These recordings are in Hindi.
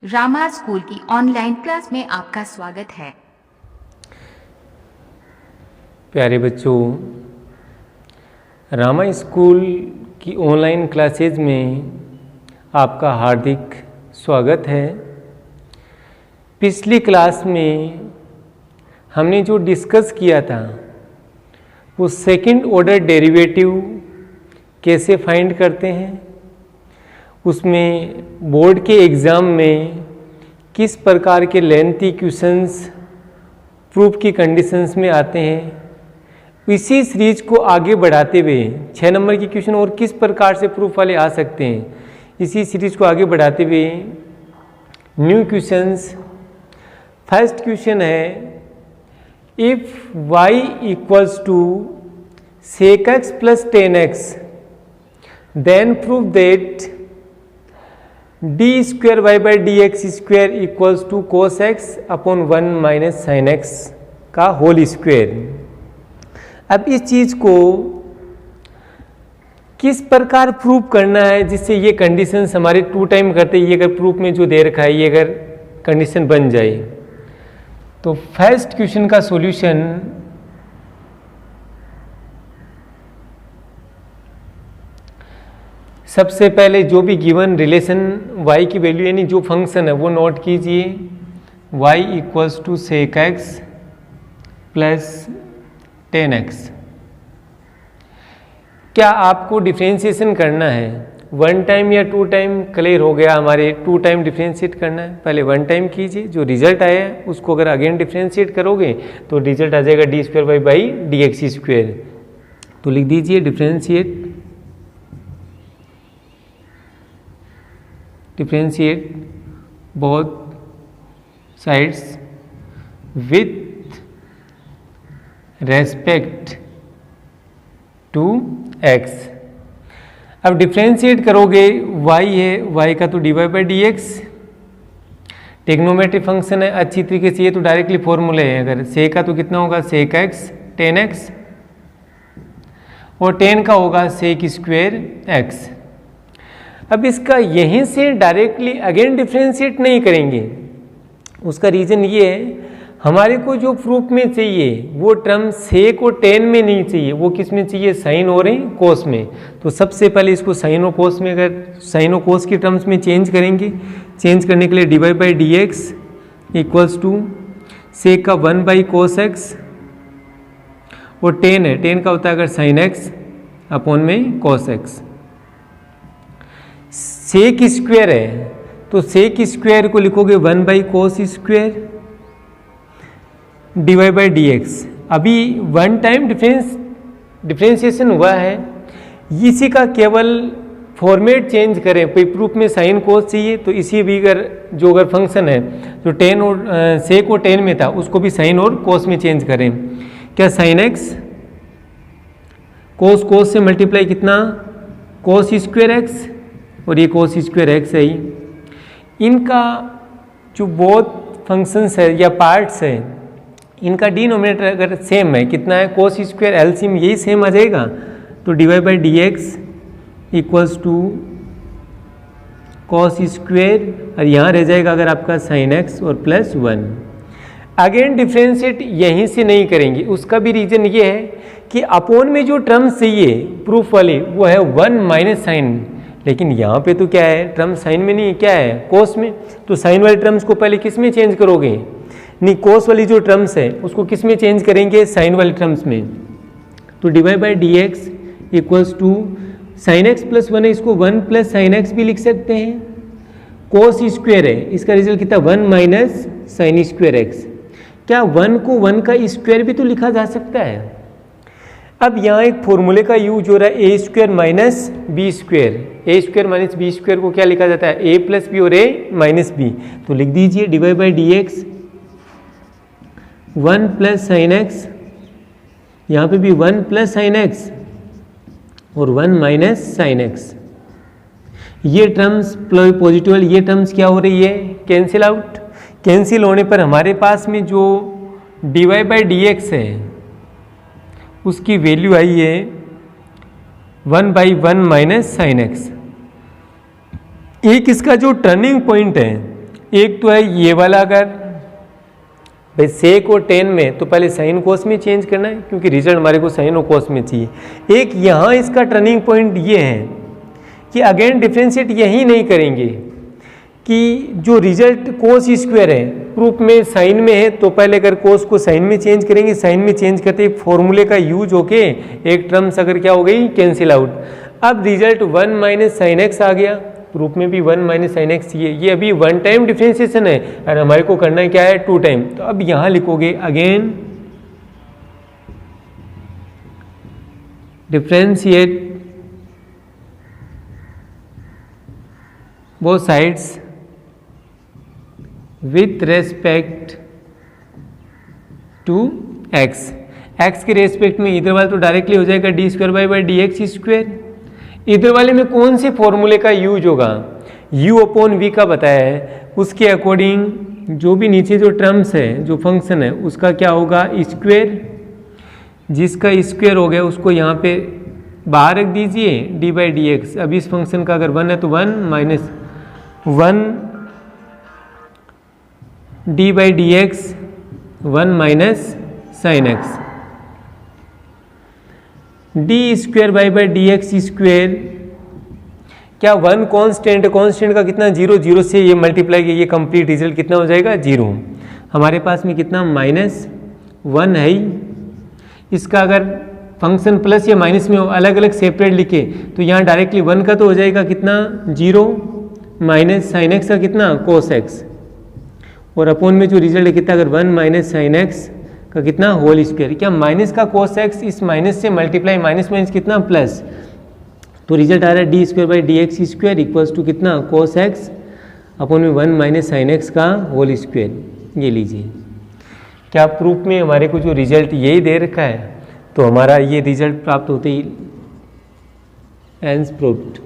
रामा स्कूल की ऑनलाइन क्लास में आपका स्वागत है। प्यारे बच्चों, रामा स्कूल की ऑनलाइन क्लासेज में आपका हार्दिक स्वागत है। पिछली क्लास में हमने जो डिस्कस किया था वो सेकंड ऑर्डर डेरिवेटिव कैसे फाइंड करते हैं, उसमें बोर्ड के एग्ज़ाम में किस प्रकार के लेंथी क्वेश्चंस प्रूफ की कंडीशंस में आते हैं, इसी सीरीज को आगे बढ़ाते हुए 6 नंबर की क्वेश्चन और किस प्रकार से प्रूफ वाले आ सकते हैं, इसी सीरीज को आगे बढ़ाते हुए न्यू क्वेश्चंस। फर्स्ट क्वेश्चन है, if y equals to sec x plus 10x then prove that d square y by D x square equals to cos x upon 1 minus sine x का होल स्क्वेयर। अब इस चीज़ को किस प्रकार प्रूव करना है जिससे ये कंडीशंस हमारे 2 टाइम करते, ये अगर प्रूफ में जो दे रखा है ये अगर कंडीशन बन जाए तो फर्स्ट क्वेश्चन का सॉल्यूशन सबसे पहले जो भी गिवन रिलेशन y की वैल्यू यानी जो फंक्शन है वो नोट कीजिए। y equals to sec x plus 10x। क्या आपको डिफ्रेंशिएशन करना है 1 टाइम या 2 टाइम? क्लियर हो गया, हमारे 2 टाइम डिफ्रेंशिएट करना है। पहले 1 टाइम कीजिए, जो रिजल्ट आया है उसको अगर अगेन डिफ्रेंशिएट करोगे तो रिजल्ट आ जाएगा d square y by D x square. तो लिख दीजिए differentiate both sides with respect to x। अब डिफ्रेंशिएट करोगे y है, y का तो dy by D x trigonometry function है, अच्छी तरीके से ये तो डायरेक्टली फॉर्मूले है। अगर से का तो कितना होगा सेक एक्स 10x और 10 का होगा सेक स्क्वेयर एक्स। अब इसका यहीं से डायरेक्टली अगेन डिफ्रेंशिएट नहीं करेंगे, उसका रीज़न ये है हमारे को जो प्रूफ में चाहिए वो टर्म सेक और 10 में नहीं चाहिए, वो किस में चाहिए, साइन और कोस में। तो सबसे पहले इसको साइन और कोस में, अगर साइन और कोस की टर्म्स में चेंज करेंगे, चेंज करने के लिए D Y by D x equals to sec का 1 बाई कोस एक्स और 10 है, 10 का होता है अगर साइन एक्स अपॉन में कोस एक्स। सेक स्क्वेयर है तो सेक स्क्वेयर को लिखोगे 1 by cos square d Y by D x. अभी 1 टाइम डिफ्रेंशिएशन हुआ है, इसी का केवल फॉर्मेट चेंज करें। कोई प्रूफ में साइन कोस चाहिए तो इसी भी अगर फंक्शन है जो 10 और सेक और 10 में था उसको भी साइन और कोस में चेंज करें। क्या साइन एक्स कोस से मल्टीप्लाई कितना कोस स्क्वेयर एक्स और ये कोस स्क्वेयर एक्स है ही। इनका जो बोथ फंक्शंस है या पार्ट्स है इनका डिनोमिनेटर अगर सेम है, कितना है कोस स्क्वेयर एलसीएम यही सेम आ जाएगा, तो d Y by D x equals to cos square और यहाँ रह जाएगा अगर आपका साइन एक्स और प्लस 1। अगेन डिफ्रेंशिएट यहीं से नहीं करेंगे, उसका भी रीज़न ये है कि अपोन में जो टर्म्स चाहिए प्रूफ वाली वो है 1 माइनस साइन, लेकिन यहाँ पे तो क्या है टर्म साइन में नहीं, क्या है कोस में। तो साइन वाली टर्म्स को पहले किस में चेंज करोगे, नहीं कोस वाली जो टर्म्स है उसको किस में चेंज करेंगे, साइन वाली टर्म्स में। तो d Y by D x equals to sine x plus 1 है, इसको 1 प्लस साइन एक्स भी लिख सकते हैं। कोस स्क्वेयर है, इसका रिजल्ट कितना 1 माइनस साइन स्क्वेयर एक्स। क्या 1 को 1 का स्क्वायर भी तो लिखा जा सकता है। अब यहाँ एक फॉर्मूले का यूज हो रहा है ए स्क्वायर माइनस बी स्क्वायर। ए स्क्वायर माइनस बी स्क्वायर को क्या लिखा जाता है, ए प्लस बी और ए माइनस बी। तो लिख दीजिए d Y by D x 1 plus sine x, यहाँ पे भी 1 प्लस साइन एक्स और 1 माइनस साइन एक्स। ये टर्म्स पॉजिटिव, ये टर्म्स क्या हो रही है, कैंसिल आउट। कैंसिल होने पर हमारे पास में जो d Y by D x है उसकी वैल्यू आई है 1 बाई 1 माइनस साइन एक्स। एक इसका जो टर्निंग पॉइंट है एक तो है ये वाला, अगर भाई सेक और टेन में तो पहले साइन कोस में चेंज करना है क्योंकि रिजल्ट हमारे को साइन और कोस में चाहिए। एक यहाँ इसका टर्निंग पॉइंट ये है कि अगेन डिफ्रेंशिएट यही नहीं करेंगे कि जो रिजल्ट कोस स्क्वायर है प्रूफ में साइन में है तो पहले अगर कोस को साइन में चेंज करेंगे, साइन में चेंज करते ही फॉर्मूले का यूज होके एक टर्म्स अगर क्या हो गई कैंसिल आउट। अब रिजल्ट 1 माइनस साइन एक्स आ गया, प्रूफ में भी 1 माइनस साइन एक्स ये अभी वन टाइम डिफ्रेंशिएशन है और हमारे को करना क्या है 2 टाइम। तो अब यहां लिखोगे again differentiate both sides with respect to x. X के रेस्पेक्ट में इधर वाला तो डायरेक्टली हो जाएगा d square by D x square. इधर वाले में कौन से फॉर्मूले का यूज होगा, u अपॉन वी का बताया है, उसके अकॉर्डिंग जो भी नीचे जो टर्म्स है जो फंक्शन है उसका क्या होगा स्क्वायर, जिसका स्क्वायर हो गया उसको यहाँ पे बाहर रख दीजिए डी बाई डी एक्स। अब इस फंक्शन का अगर 1 है तो 1 minus 1 D by D x 1 minus sine x D square by D x square. क्या 1 कांस्टेंट, कांस्टेंट का कितना 0, 0 से ये मल्टीप्लाई किया ये कंप्लीट रिजल्ट कितना हो जाएगा 0। हमारे पास में कितना -1 है ही। इसका अगर फंक्शन प्लस या माइनस में अलग अलग सेपरेट लिखे तो यहाँ डायरेक्टली 1 का तो हो जाएगा कितना 0 माइनस साइन एक्स का कितना कोस एक्स, और अपॉन में जो रिजल्ट है कितना अगर 1 माइनस साइन एक्स का कितना होल स्क्वायर। क्या माइनस का कोस एक्स इस माइनस से मल्टीप्लाई माइनस माइनस कितना प्लस, तो रिजल्ट आ रहा है d square by D x square equals to कितना कोस एक्स अपॉन में 1 माइनस साइन एक्स का होल स्क्वायर। ये लीजिए, क्या प्रूफ में हमारे को जो रिजल्ट यही दे रखा है तो हमारा ये रिजल्ट प्राप्त होते ही एंस प्रूफ्ड,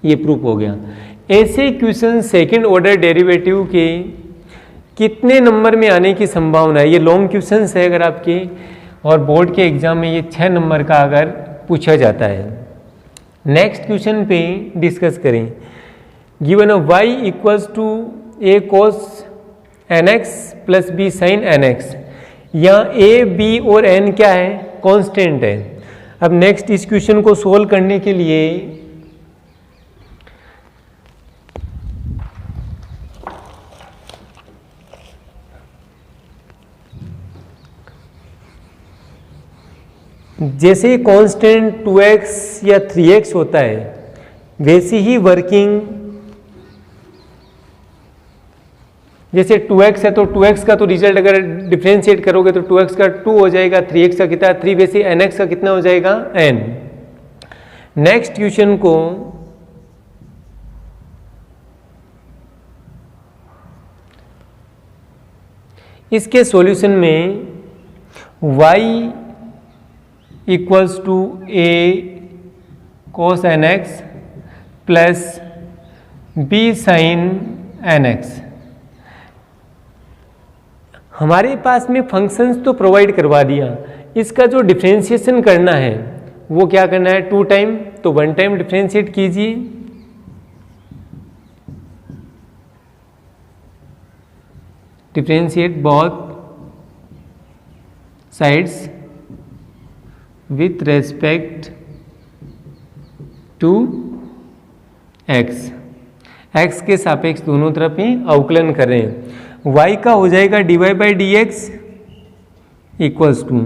ये प्रूफ हो गया। ऐसे क्वेश्चन सेकंड ऑर्डर डेरिवेटिव के कितने नंबर में आने की संभावना है, ये लॉन्ग क्वेश्चंस है अगर आपके, और बोर्ड के एग्जाम में ये 6 नंबर का अगर पूछा जाता है। नेक्स्ट क्वेश्चन पे डिस्कस करें। Given a y equals to a cos nx plus b sin nx, यहाँ a b और n क्या है कांस्टेंट है। अब नेक्स्ट इस क्वेश्चन को सोल्व करने के लिए जैसे कांस्टेंट 2x या 3x होता है वैसी ही वर्किंग, जैसे 2x है तो 2x का तो रिजल्ट अगर डिफरेंशिएट करोगे तो 2x का 2 हो जाएगा, 3x का कितना 3, वैसे nx का कितना हो जाएगा n। नेक्स्ट क्वेश्चन को इसके सॉल्यूशन में y equals to a cos nx plus b sin nx। हमारे पास में फंक्शंस तो प्रोवाइड करवा दिया, इसका जो डिफरेंशिएशन करना है वो क्या करना है 2 टाइम, तो 1 टाइम डिफरेंशिएट कीजिए। Differentiate both sides with respect to x, x के सापेक्ष दोनों तरफ ही अवकलन कर रहे हैं। y का हो जाएगा dy by D x equals to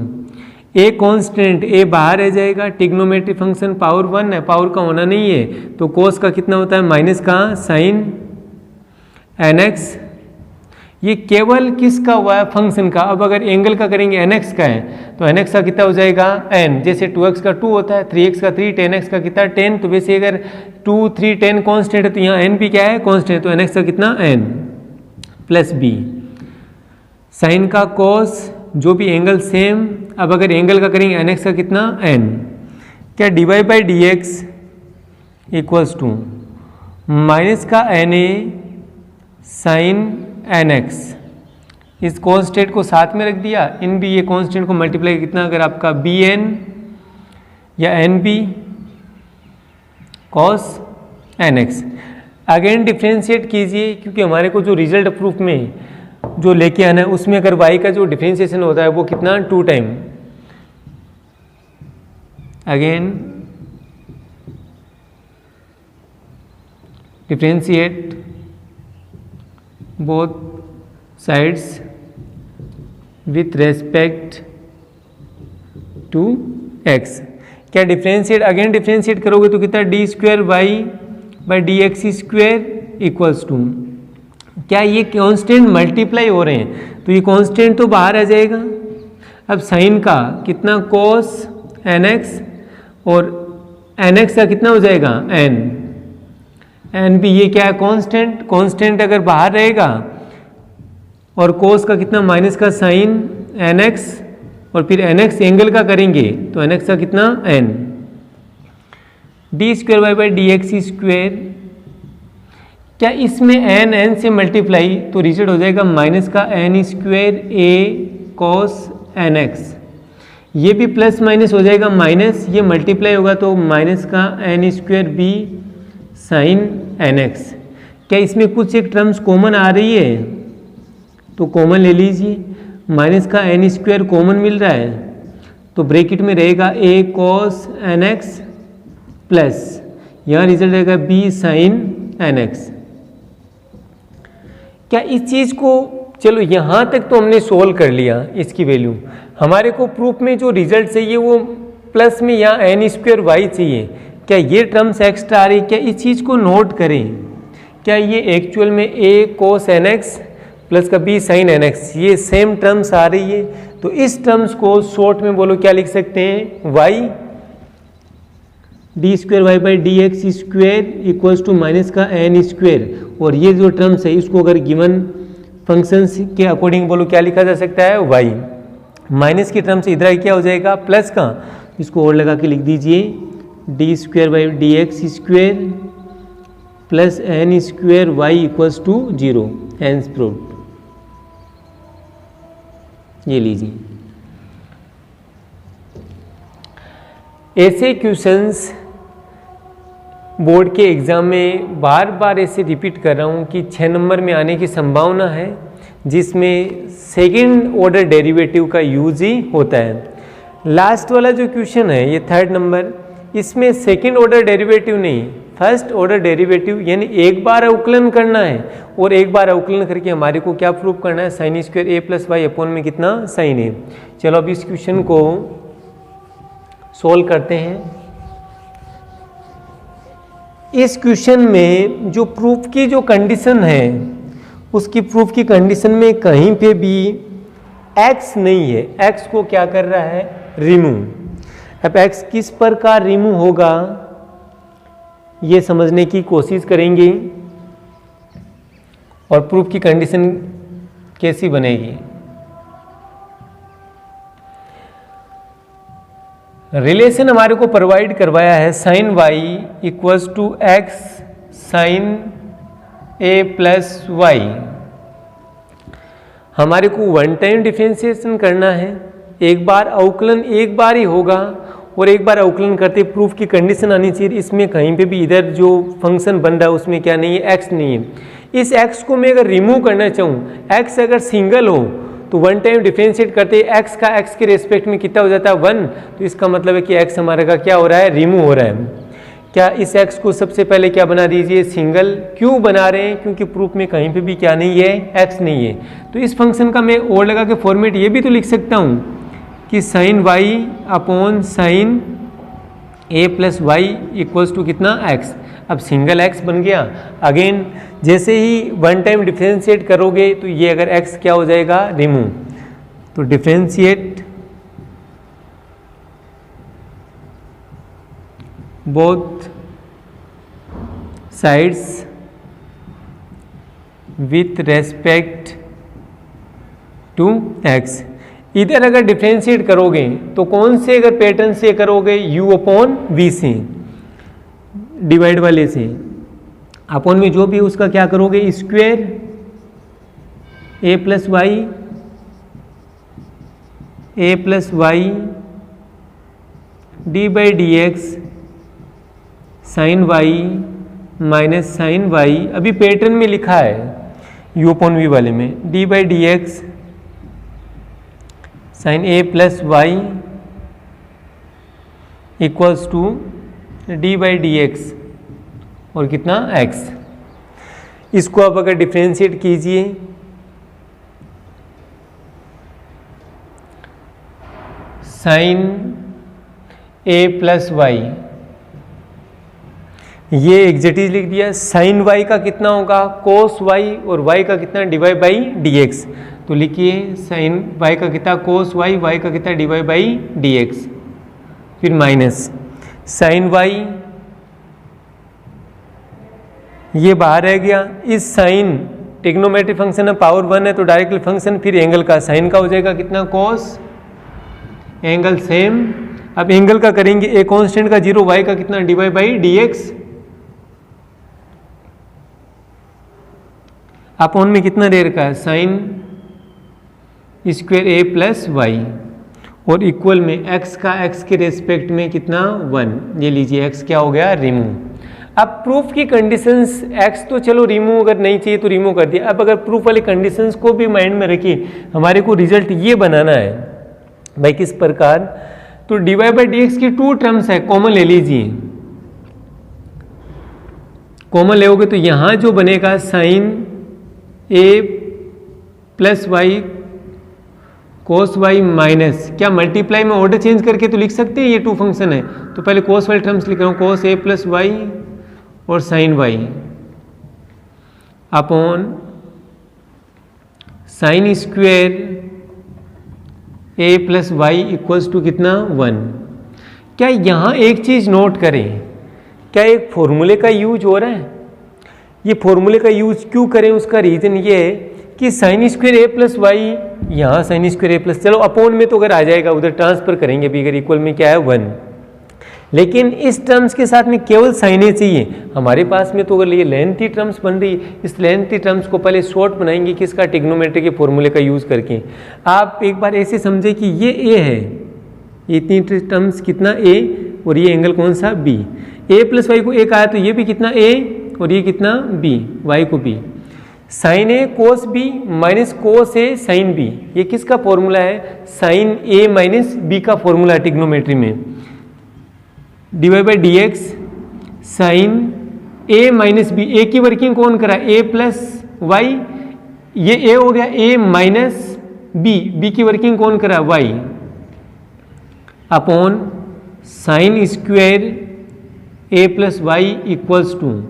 a constant, a बाहर रह जाएगा, टिग्नोमेट्री फंक्शन पावर 1 है, पावर का होना नहीं है, तो कोस का कितना होता है माइनस का साइन nx। ये केवल किसका हुआ है फंक्शन का। अब अगर एंगल का करेंगे nx का है तो nx का कितना हो जाएगा n, जैसे 2x का 2 होता है, 3x का 3, 10x का कितना 10, तो वैसे अगर 2, 3, 10 कांस्टेंट है तो यहाँ n भी क्या है कांस्टेंट, तो nx का कितना n प्लस b। साइन का cos जो भी एंगल सेम, अब अगर एंगल का करेंगे nx का कितना n, क्या dy by D x equals to minus का na साइन nx। इस कांस्टेंट को साथ में रख दिया, इन भी ये कांस्टेंट को मल्टीप्लाई कितना अगर आपका bn या nb cos nx। Again differentiate कीजिए, क्योंकि हमारे को जो रिजल्ट प्रूफ में जो लेके आना है उसमें अगर y का जो डिफ्रेंशिएशन होता है वो कितना 2 time. Again differentiate both sides with respect to x। क्या डिफ्रेंशिएट, अगेन डिफ्रेंशिएट करोगे तो कितना d square y by D x square equals to, क्या ये कांस्टेंट मल्टीप्लाई हो रहे हैं तो ये कांस्टेंट तो बाहर आ जाएगा। अब साइन का कितना cos nx और nx का कितना हो जाएगा n भी, ये क्या है कांस्टेंट, कांस्टेंट अगर बाहर रहेगा और cos का कितना माइनस का साइन nx और फिर nx एंगल का करेंगे तो nx का कितना n, d square y by D x square, क्या इसमें n से मल्टीप्लाई तो रिजल्ट हो जाएगा माइनस का n square a cos nx, ये भी प्लस माइनस हो जाएगा माइनस, ये मल्टीप्लाई होगा तो माइनस का n square b sine nx। क्या इसमें कुछ एक टर्म्स कॉमन आ रही है तो कॉमन ले लीजिए, माइनस का n स्क्वायर कॉमन मिल रहा है तो ब्रैकेट में रहेगा a cos nx प्लस यहाँ रिजल्ट रहेगा b साइन nx। क्या इस चीज़ को, चलो यहाँ तक तो हमने सोल्व कर लिया इसकी वैल्यू, हमारे को प्रूफ में जो रिजल्ट चाहिए वो प्लस में यहाँ n स्क्वायर वाई चाहिए, क्या ये टर्म्स एक्स्ट्रा आ रही, क्या इस चीज़ को नोट करें, क्या ये एक्चुअल में a cos nx प्लस का b साइन nx ये सेम टर्म्स आ रही है, तो इस टर्म्स को शॉर्ट में बोलो क्या लिख सकते हैं y d square y by D x square equals to minus का n स्क्वायर, और ये जो टर्म्स है इसको अगर गिवन फंक्शंस के अकॉर्डिंग बोलो क्या लिखा जा सकता है y, माइनस की टर्म से इधर क्या हो जाएगा प्लस का, इसको और लगा के लिख दीजिए d square by D x square plus n square y equals to 0, hence proved. ये लीजिए, ऐसे क्वेश्चंस बोर्ड के एग्ज़ाम में बार बार ऐसे रिपीट कर रहा हूँ कि 6 नंबर में आने की संभावना है, जिसमें सेकंड ऑर्डर डेरिवेटिव का यूज ही होता है। लास्ट वाला जो क्वेश्चन है ये 3rd नंबर, इसमें सेकंड ऑर्डर डेरिवेटिव नहीं, फर्स्ट ऑर्डर डेरिवेटिव, यानी एक बार अवकलन करना है और एक बार अवकलन करके हमारे को क्या प्रूव करना है, sign square a plus Y upon में कितना साइन ए। चलो अब इस क्वेश्चन को सोल्व करते हैं। इस क्वेश्चन में जो प्रूफ की जो कंडीशन है उसकी प्रूफ की कंडीशन में कहीं पे भी x नहीं है, x को क्या कर रहा है रिमूव। अब x किस प्रकार रिमूव होगा ये समझने की कोशिश करेंगे और प्रूफ की कंडीशन कैसी बनेगी। रिलेशन हमारे को प्रोवाइड करवाया है sine y equals to x sine a plus y. हमारे को वन टाइम डिफरेंशिएशन करना है, एक बार अवकलन एक बार ही होगा और एक बार अवकलन करते प्रूफ की कंडीशन आनी चाहिए। इसमें कहीं पे भी इधर जो फंक्शन बन रहा है उसमें क्या नहीं है, एक्स नहीं है। इस एक्स को मैं अगर रिमूव करना चाहूँ, एक्स अगर सिंगल हो तो वन टाइम डिफरेंशिएट करते एक्स का एक्स के रेस्पेक्ट में कितना हो जाता है 1, तो इसका मतलब है कि एक्स हमारे का क्या हो रहा है रिमूव हो रहा है। क्या इस एक्स को सबसे पहले क्या बना दीजिए सिंगल। क्यों बना रहे हैं, क्योंकि प्रूफ में कहीं पे भी क्या नहीं है एक्स नहीं है। तो इस फंक्शन का मैं और लगा के फॉर्मेट ये भी तो लिख सकता हूँ कि sine y upon sine a plus y equals to कितना एक्स। अब सिंगल एक्स बन गया। अगेन जैसे ही वन टाइम डिफरेंशिएट करोगे तो ये अगर एक्स क्या हो जाएगा रिमूव। तो differentiate both sides with respect to x. इधर अगर डिफरेंशिएट करोगे तो कौन से अगर पैटर्न से करोगे, u अपॉन वी से, डिवाइड वाले से, अपॉन में जो भी उसका क्या करोगे square a plus y d by D x sine y minus sine y, अभी पैटर्न में लिखा है u अपॉन वी वाले में, d by D x sine a plus y equals to d by D x और कितना x। इसको आप अगर डिफ्रेंशिएट कीजिए साइन ए प्लस वाई, ये एग्जैक्टली लिख दिया। साइन वाई का कितना होगा कोस वाई और वाई का कितना डिवाइड बाई डी एक्स, तो लिखिए साइन वाई का कितना कोस वाई, वाई का कितना डिवाइड बाई डी एक्स, फिर माइनस साइन वाई, ये बाहर रह गया। इस साइन ट्रिग्नोमेट्रिक फंक्शन है, पावर 1 है तो डायरेक्टली फंक्शन, फिर एंगल का साइन का हो जाएगा कितना कोस, एंगल सेम। अब एंगल का करेंगे ए कांस्टेंट का 0, वाई का कितना divide by D x, upon में कितना दे रखा है sign square a plus y, और इक्वल में x का x के रेस्पेक्ट में कितना 1, ये लीजिए x क्या हो गया रिमूव। अब प्रूफ की कंडीशंस, x तो चलो रिमूव अगर नहीं चाहिए तो रिमूव कर दिया। अब अगर प्रूफ वाली कंडीशंस को भी माइंड में रखिए, हमारे को रिजल्ट ये बनाना है भाई किस प्रकार, तो डिवाइड बाई डी एक्स की 2 टर्म्स है, कॉमन ले लीजिए। कॉमन लेओगे तो यहां जो बनेगा sign a plus Y cos y minus, क्या मल्टीप्लाई में ऑर्डर चेंज करके तो लिख सकते हैं, ये 2 फंक्शन है तो पहले कोस वाली टर्म्स लिख रहा हूँ, कोस ए प्लस वाई और sine y upon sine square a plus y equals to कितना 1। क्या यहाँ एक चीज़ नोट करें, क्या एक फॉर्मूले का यूज हो रहा है, ये फॉर्मूले का यूज क्यों करें, उसका रीज़न ये है कि sign square a plus Y, यहाँ साइन स्क्वायर ए प्लस, चलो अपॉन में तो अगर आ जाएगा उधर ट्रांसफर करेंगे अभी, अगर इक्वल में क्या है 1, लेकिन इस टर्म्स के साथ में केवल साइन ए चाहिए हमारे पास में, तो अगर ये लेंथी टर्म्स बन रही है, इस लेंथी टर्म्स को पहले शॉर्ट बनाएंगे किसका, ट्रिग्नोमेट्री के फॉर्मूले का यूज़ करके। आप एक बार ऐसे समझे कि ये ए है, इतनी टर्म्स कितना ए और ये एंगल कौन सा बी, ए प्लस वाई को एक आया तो ये भी कितना ए और ये कितना बी, वाई को B, sine A cos B minus cos A sine B, ये किसका फॉर्मूला है, साइन ए माइनस बी का फॉर्मूला है ट्रिग्नोमेट्री में, divide by D x sine A minus B, A की वर्किंग कौन करा, ए प्लस वाई, ये ए हो गया ए माइनस बी, बी की वर्किंग कौन करा y, upon sine square a plus y equals to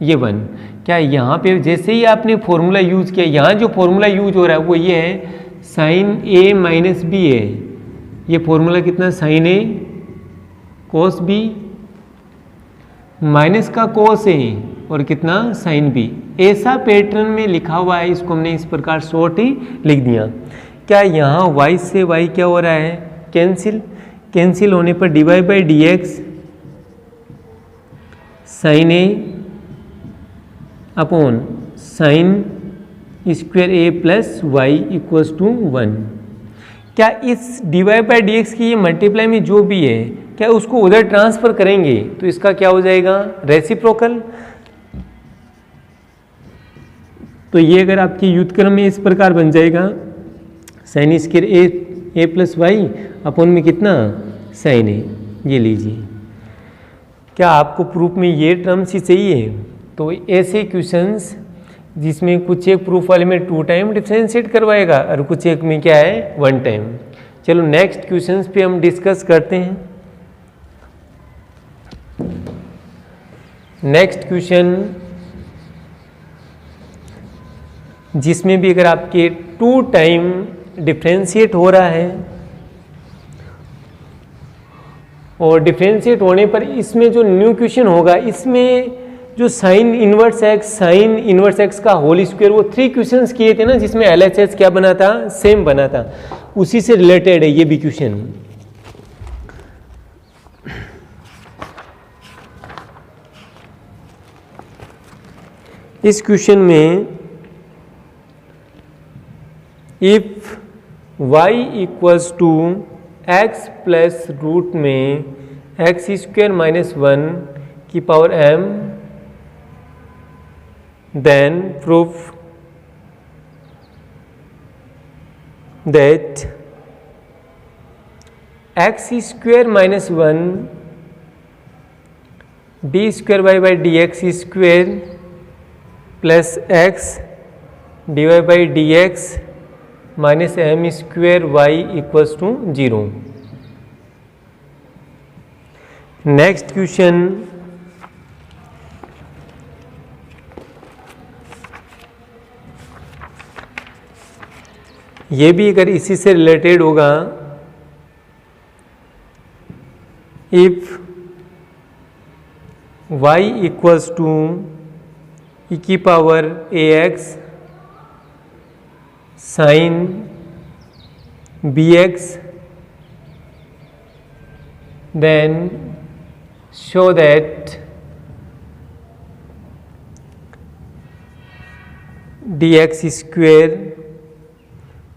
ये 1। क्या यहाँ पे जैसे ही आपने फॉर्मूला यूज किया, यहाँ जो फॉर्मूला यूज हो रहा है वो ये है साइन ए माइनस बी है, ये फॉर्मूला कितना sign A cos B minus का कोस ए और कितना साइन बी, ऐसा पैटर्न में लिखा हुआ है, इसको हमने इस प्रकार शॉर्ट ही लिख दिया। क्या यहाँ y से y क्या हो रहा है कैंसिल, कैंसिल होने पर divide by D x sine a upon sine square a plus y equals to 1। क्या इस डिवाइड बाई डी एक्स की ये मल्टीप्लाई में जो भी है, क्या उसको उधर ट्रांसफर करेंगे तो इसका क्या हो जाएगा रेसिप्रोकल। तो ये अगर आपके व्युत्क्रम में इस प्रकार बन जाएगा sign square a plus Y upon में कितना साइन ए, ये लीजिए। क्या आपको प्रूफ में ये टर्म्स ही चाहिए, तो ऐसे क्वेश्चंस जिसमें कुछ एक प्रूफ वाले में 2 टाइम डिफरेंशिएट करवाएगा और कुछ एक में क्या है 1 टाइम। चलो नेक्स्ट क्वेश्चंस पे हम डिस्कस करते हैं। नेक्स्ट क्वेश्चन जिसमें भी अगर आपके 2 टाइम डिफरेंशिएट हो रहा है और डिफरेंशिएट होने पर इसमें जो न्यू क्वेश्चन होगा, इसमें जो साइन इनवर्स एक्स का होल स्क्वायर, वो 3 क्वेश्चंस किए थे ना जिसमें LHS क्या बना था, सेम बना था, उसी से रिलेटेड है ये भी क्वेश्चन। इस क्वेश्चन में if y equals to x plus root में एक्स स्क्वायर माइनस 1 की power m then prove that x square minus 1 d square y by dx square plus x dy by dx minus m square y equals to 0. Next question, ये भी अगर इसी से रिलेटेड होगा, if y equals to e की power ax sine bx, then show that dx square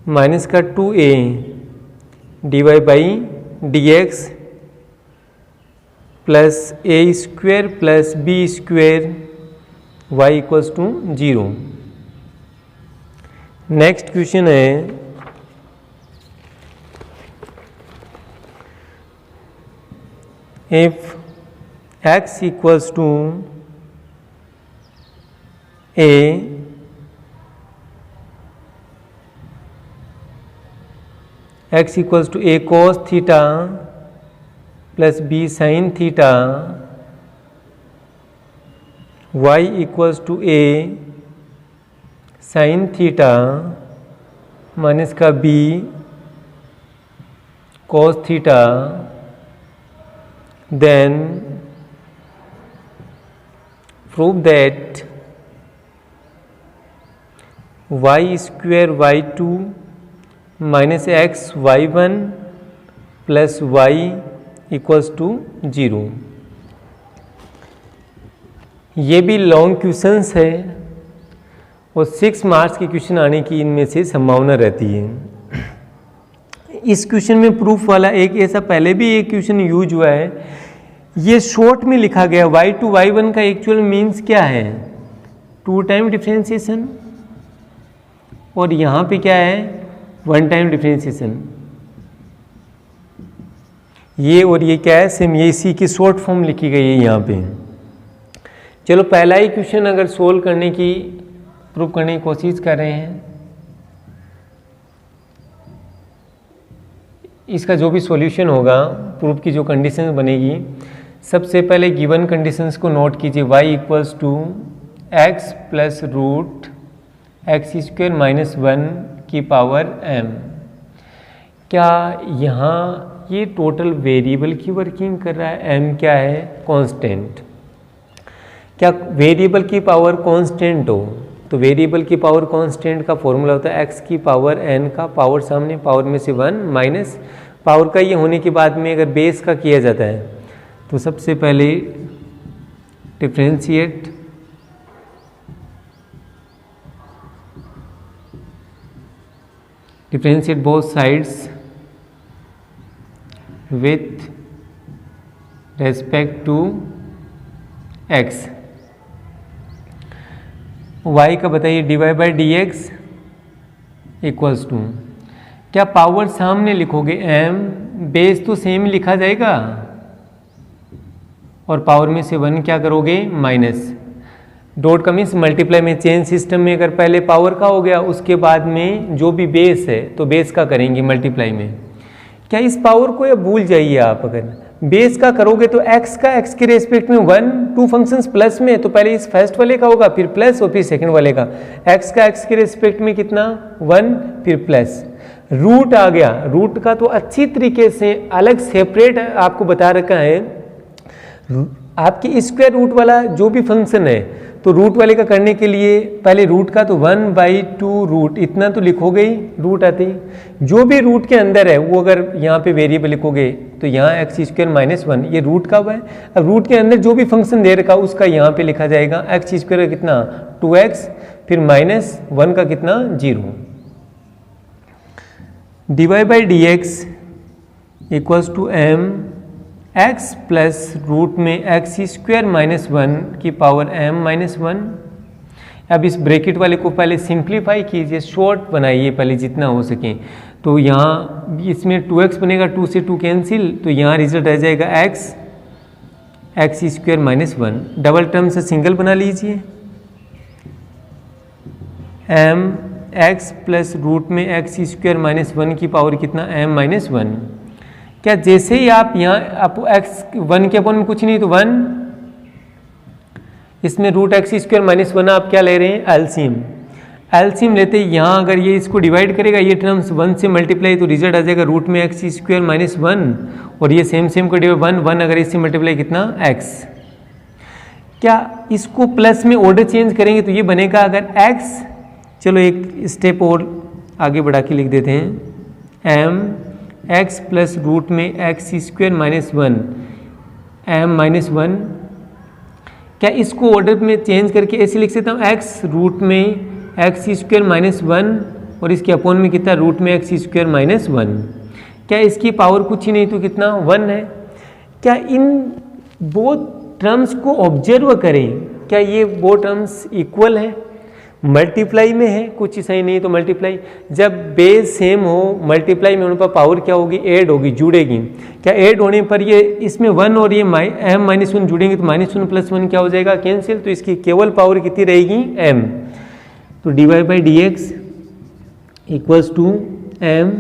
minus का 2a dy by dx plus a square plus b square y equals to 0. Next question है, if x equals to a x equals to a cos theta plus b sin theta, y equals to a sin theta minus का b cos theta, then prove that y square y2 minus x y1 plus y equals to 0. ये भी लॉन्ग क्वेश्चंस है और 6 मार्क्स के क्वेश्चन आने की इनमें से संभावना रहती है. इस क्वेश्चन में प्रूफ वाला एक ऐसा पहले भी एक क्वेश्चन यूज हुआ है, ये शॉर्ट में लिखा गया y2 y1 का एक्चुअल मीन्स क्या है, 2 टाइम डिफरेंशिएशन, और यहाँ पे क्या है 1 टाइम डिफरेंशिएशन. ये और ये क्या है, सेम ये इसी की शॉर्ट फॉर्म लिखी गई है यहाँ पे. चलो पहला ही क्वेश्चन अगर सोल्व करने की प्रूव करने की कोशिश कर रहे हैं, इसका जो भी सॉल्यूशन होगा, प्रूफ की जो कंडीशन बनेगी, सबसे पहले गिवन कंडीशंस को नोट कीजिए. y equals to x plus root x square minus 1 की पावर m. क्या यहाँ ये टोटल वेरिएबल की वर्किंग कर रहा है, m क्या है कांस्टेंट. क्या वेरिएबल की पावर कांस्टेंट हो तो वेरिएबल की पावर कांस्टेंट का फॉर्मूला होता है x की पावर n का पावर सामने पावर में से 1 माइनस पावर का ये होने के बाद में अगर बेस का किया जाता है तो सबसे पहले differentiate both sides with respect to x. y का बताइए dy by D x equals to, क्या पावर सामने लिखोगे m, बेस तो सेम लिखा जाएगा और पावर में से 1 क्या करोगे माइनस. डॉट का मीन्स मल्टीप्लाई में, चेन सिस्टम में अगर पहले पावर का हो गया उसके बाद में जो भी बेस है तो बेस का करेंगे मल्टीप्लाई में. क्या इस पावर को या भूल जाइए आप, अगर बेस का करोगे तो x का x के रेस्पेक्ट में 1 2 फंक्शंस प्लस में, तो पहले इस फर्स्ट वाले का होगा फिर प्लस और फिर सेकंड वाले का. x का x के रेस्पेक्ट में कितना 1 फिर प्लस. रूट आ गया, रूट का तो अच्छी तरीके से अलग सेपरेट आपको बता रखा है. आपकी स्क्वायर रूट वाला जो भी फंक्शन है तो रूट वाले का करने के लिए पहले रूट का तो 1/2 रूट इतना तो लिखोगे ही, रूट आते ही. जो भी रूट के अंदर है वो अगर यहाँ पे वेरिएबल लिखोगे तो यहाँ एक्स स्क्वायर माइनस 1 ये रूट का हुआ है. अब रूट के अंदर जो भी फंक्शन दे रखा उसका यहाँ पे लिखा जाएगा. एक्स स्क्वायर का कितना 2x फिर माइनस 1 का कितना 0. dy by D x equals to m x plus root में एक्स स्क्वायर माइनस 1 की पावर m माइनस 1. अब इस ब्रैकेट वाले को पहले सिंप्लीफाई कीजिए, शॉर्ट बनाइए पहले जितना हो सके। तो यहाँ इसमें 2x बनेगा, 2 से 2 कैंसिल, तो यहाँ रिजल्ट रह जाएगा x square minus 1। Double term से सिंगल बना लीजिए, m x प्लस रूट में x स्क्वायर माइनस 1 की पावर कितना m माइनस 1। क्या जैसे ही आप यहाँ आप x 1 के अपन में कुछ नहीं तो 1, इसमें रूट एक्स स्क्वायर माइनस 1 आप क्या ले रहे हैं, एलसीएम लेते हैं। यहाँ अगर ये इसको डिवाइड करेगा, ये टर्म्स 1 से मल्टीप्लाई, तो रिजल्ट आ जाएगा रूट में एक्स स्क्वायर माइनस 1, और ये सेम को डिवाइड 1 अगर इससे मल्टीप्लाई कितना x। क्या इसको प्लस में ऑर्डर चेंज करेंगे तो ये बनेगा अगर x, चलो एक स्टेप और आगे बढ़ा के लिख देते हैं, m x प्लस रूट में x square minus 1 m minus 1। क्या इसको ऑर्डर में चेंज करके ऐसे लिख सकता हूँ, x रूट में एक्स स्क्वायर माइनस 1 और इसके अपॉन में कितना रूट में एक्स स्क्वायर माइनस 1। क्या इसकी पावर कुछ ही नहीं तो कितना 1 है। क्या इन दो टर्म्स को ऑब्जर्व करें, क्या ये वो टर्म्स इक्वल है, मल्टीप्लाई में है, कुछ सही नहीं तो मल्टीप्लाई। जब बेस सेम हो मल्टीप्लाई में होने पर पावर क्या होगी, ऐड होगी, जुड़ेगी। क्या ऐड होने पर ये इसमें 1 और ये m माइनस 1 जुड़ेंगे तो माइनस 1 प्लस 1 क्या हो जाएगा, कैंसिल। तो इसकी केवल पावर कितनी रहेगी, m। तो dy by D x equals to m,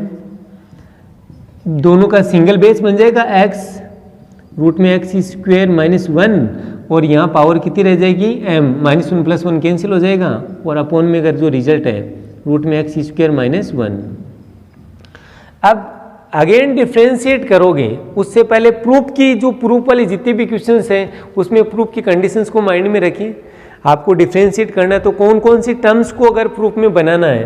दोनों का सिंगल बेस बन जाएगा x रूट में एक्स स्क्वायर माइनस 1, और यहाँ पावर कितनी रह जाएगी m, माइनस 1 प्लस 1 कैंसिल हो जाएगा, और अपॉन में अगर जो रिजल्ट है रूट में एक्स स्क्वायर माइनस 1। अब अगेन डिफ्रेंशिएट करोगे, उससे पहले प्रूफ की जो प्रूफ वाली जितने भी क्वेश्चंस हैं उसमें प्रूफ की कंडीशंस को माइंड में रखिए। आपको डिफ्रेंशिएट करना है तो कौन कौन सी टर्म्स को अगर प्रूफ में बनाना है।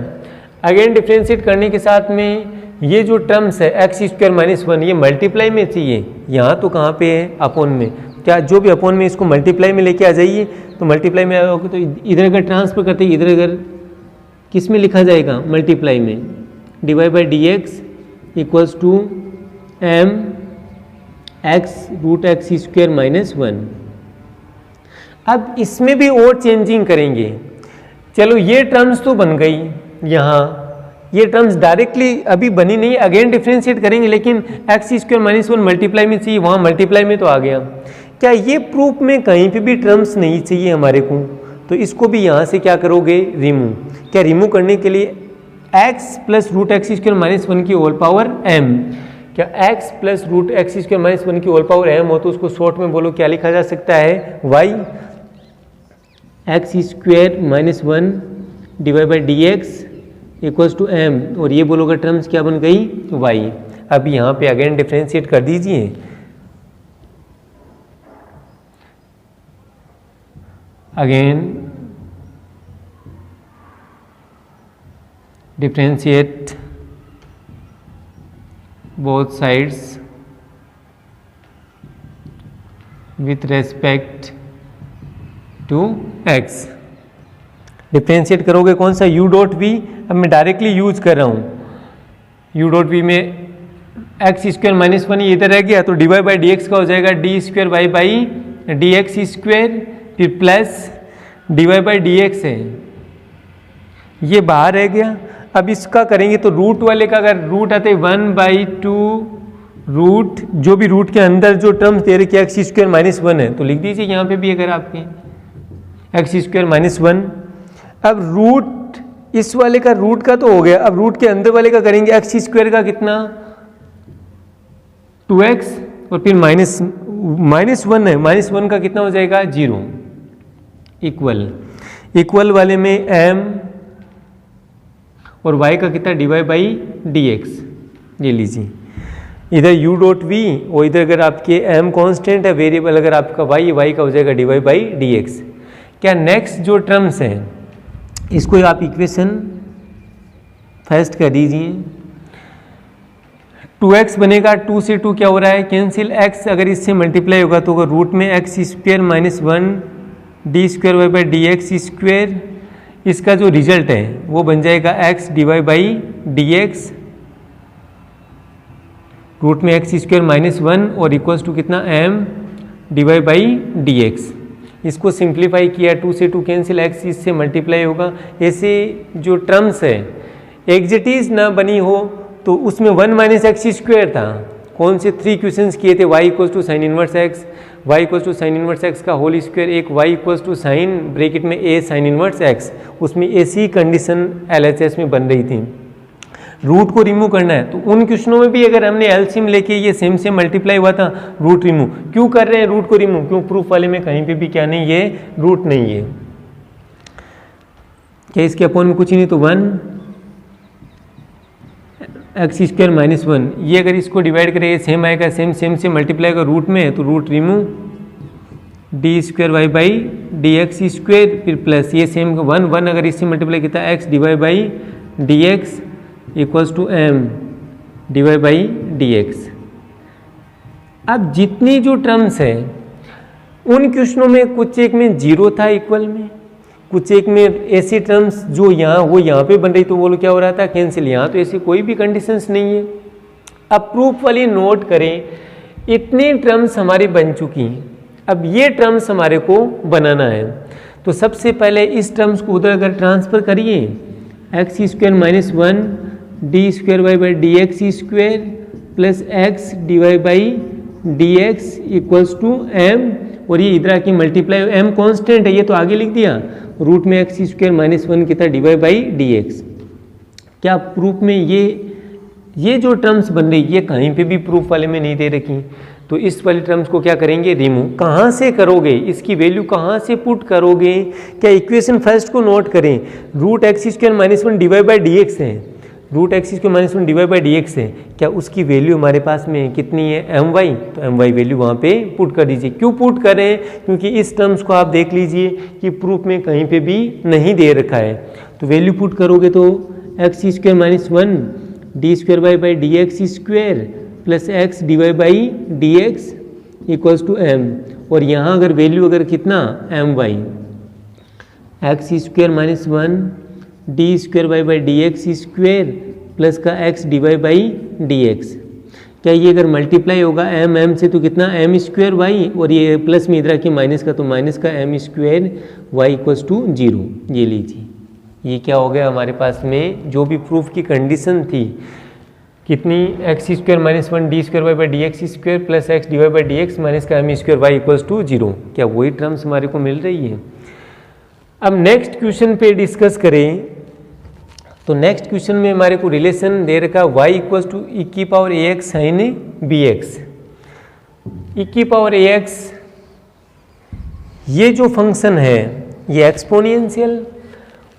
अगेन डिफ्रेंशिएट करने के साथ में ये जो टर्म्स है एक्स स्क्वायर माइनस 1 ये मल्टीप्लाई में चाहिए, यहाँ तो कहाँ पे है, अपॉन में। क्या जो भी अपॉन में इसको मल्टीप्लाई में लेके आ जाइए, तो मल्टीप्लाई में आओगे तो इधर अगर ट्रांसफर करते हैं, इधर अगर किस में लिखा जाएगा, मल्टीप्लाई में। D Y by D x equals to m x root x square minus 1। अब इसमें भी और चेंजिंग करेंगे। चलो ये टर्म्स तो बन गई, यहाँ ये टर्म्स डायरेक्टली अभी बनी नहीं, अगेन डिफ्रेंशिएट करेंगे, लेकिन एक्स स्क्वायर माइनस 1 मल्टीप्लाई में चाहिए, वहाँ मल्टीप्लाई में तो आ गया। क्या ये प्रूफ में कहीं पे भी टर्म्स नहीं चाहिए हमारे को, तो इसको भी यहाँ से क्या करोगे, रिमूव। क्या रिमूव करने के लिए x plus root x square minus 1 की होल पावर m। क्या x plus root x square minus 1 की होल पावर m हो तो उसको शॉर्ट में बोलो क्या लिखा जा सकता है, y x square minus 1 divide by D x equals to m, और ये बोलोगे टर्म्स क्या बन गई, y। अब यहाँ पे अगेन डिफ्रेंशिएट कर दीजिए। Again differentiate both sides with respect to x। Differentiate करोगे कौन सा, u डॉट v। अब मैं डायरेक्टली यूज कर रहा हूँ, u डॉट v में एक्स स्क्वायर माइनस 1 इधर रह गया, तो d Y by D x का हो जाएगा d square y by D x square, फिर plus d Y by D x है, ये बाहर रह गया। अब इसका करेंगे तो रूट वाले का अगर रूट आते 1/2 रूट, जो भी रूट के अंदर जो टर्म्स दे रखे एक्स स्क्वायर माइनस 1 है तो लिख दीजिए यहाँ पे भी अगर आपके एक्स स्क्वायर माइनस 1। अब रूट इस वाले का रूट का तो हो गया, अब रूट के अंदर वाले का करेंगे एक्स स्क्वायर का कितना 2x, और फिर माइनस 1 है, माइनस 1 का कितना हो जाएगा 0, इक्वल वाले में m और y का कितना d Y by D x. ये लीजिए इधर u डॉट v, और इधर अगर आपके m कांस्टेंट है वेरिएबल, अगर आपका y का हो जाएगा d Y by D x. क्या नेक्स्ट जो टर्म्स हैं इसको आप इक्वेशन फर्स्ट कर दीजिए। 2x बनेगा, 2 से 2 क्या हो रहा है कैंसिल, x अगर इससे मल्टीप्लाई होगा तो रूट में x square minus 1 d square y by D x square, इसका जो रिजल्ट है वो बन जाएगा x d Y by D x root में एक्स स्क्वायर माइनस 1 और इक्वल्स टू कितना m d Y by D x. इसको सिंप्लीफाई किया, 2 से 2 कैंसिल, x इससे मल्टीप्लाई होगा। ऐसे जो टर्म्स है एग्जिटीज ना बनी हो तो उसमें 1 माइनस एक्स स्क्वायर था। कौन से 3 क्वेश्चंस किए थे, y equals to sine inverse x, y equals to sine inverse x का होल स्क्वायर, एक y equals to sine bracket में a साइन इनवर्स एक्स, उसमें ऐसी कंडीशन LHS में बन रही थी। रूट को रिमूव करना है तो उन क्वेश्चनों में भी अगर हमने एलसीएम लेके ये सेम से मल्टीप्लाई हुआ था, रूट रिमूव क्यों कर रहे हैं, रूट को रिमूव क्यों, प्रूफ वाले में कहीं पे भी क्या नहीं है, रूट नहीं है। क्या इसके अपोन में कुछ ही नहीं तो 1 एक्स स्क्वायर माइनस 1, ये अगर इसको डिवाइड करें सेम आएगा, सेम सेम से मल्टीप्लाई का रूट में है तो root remove, d square y by D x square, फिर प्लस ये सेम 1 अगर इससे मल्टीप्लाई किया x divide by D x equals to m divide by D x. अब जितनी जो टर्म्स है उन क्वेश्चनों में कुछ एक में 0 था इक्वल में, कुछ एक में ऐसी टर्म्स जो यहाँ वो यहाँ पे बन रही तो वो लोग क्या हो रहा था, कैंसिल। यहाँ तो ऐसी कोई भी कंडीशंस नहीं है। अब प्रूफ वाली नोट करें, इतनी टर्म्स हमारी बन चुकी हैं, अब ये टर्म्स हमारे को बनाना है। तो सबसे पहले इस टर्म्स को उधर अगर ट्रांसफर करिए, x square minus 1 d square y by D x square plus x d Y by D x equals to m, और ये इधर की मल्टीप्लाई, एम कॉन्स्टेंट है ये तो आगे लिख दिया, रूट में एक्स स्क्वायर माइनस 1 कितना डी बाई डी एक्स। क्या प्रूफ में ये जो टर्म्स बन रही ये कहीं पे भी प्रूफ वाले में नहीं दे रखी, तो इस वाली टर्म्स को क्या करेंगे, रिमूव। कहाँ से करोगे, इसकी वैल्यू कहाँ से पुट करोगे, क्या इक्वेशन फर्स्ट को नोट करें, root x square minus 1 divide by D x है, root x square minus 1 divide by D x है, क्या उसकी वैल्यू हमारे पास में कितनी है, एम वाई, तो एम वाई वैल्यू वहाँ पे पुट कर दीजिए। क्यों पुट करें, क्योंकि इस टर्म्स को आप देख लीजिए कि प्रूफ में कहीं पे भी नहीं दे रखा है, तो वैल्यू पुट करोगे तो x square minus 1 d square y by D x square plus x d Y by D x equals to m, और यहाँ अगर वैल्यू अगर कितना m y, x square minus 1 d square y by D x square plus का x d Y by D x, क्या ये अगर मल्टीप्लाई होगा एम से तो कितना एम स्क्वायर वाई, और ये प्लस में इधर की माइनस का तो माइनस का m square y equals to 0। ये लीजिए, ये क्या हो गया हमारे पास में जो भी प्रूफ की कंडीशन थी, कितनी x square minus 1 d square y by D x square plus x d Y by D x minus का m square y equals to 0, क्या वही टर्म्स हमारे को मिल रही है। अब नेक्स्ट क्वेश्चन पे डिस्कस करें, तो नेक्स्ट क्वेश्चन में हमारे को रिलेशन दे रखा y इक्वल्स टू ई की power a x sine b x. ई की पावर ए एक्स ये जो फंक्शन है ये एक्सपोनेंशियल,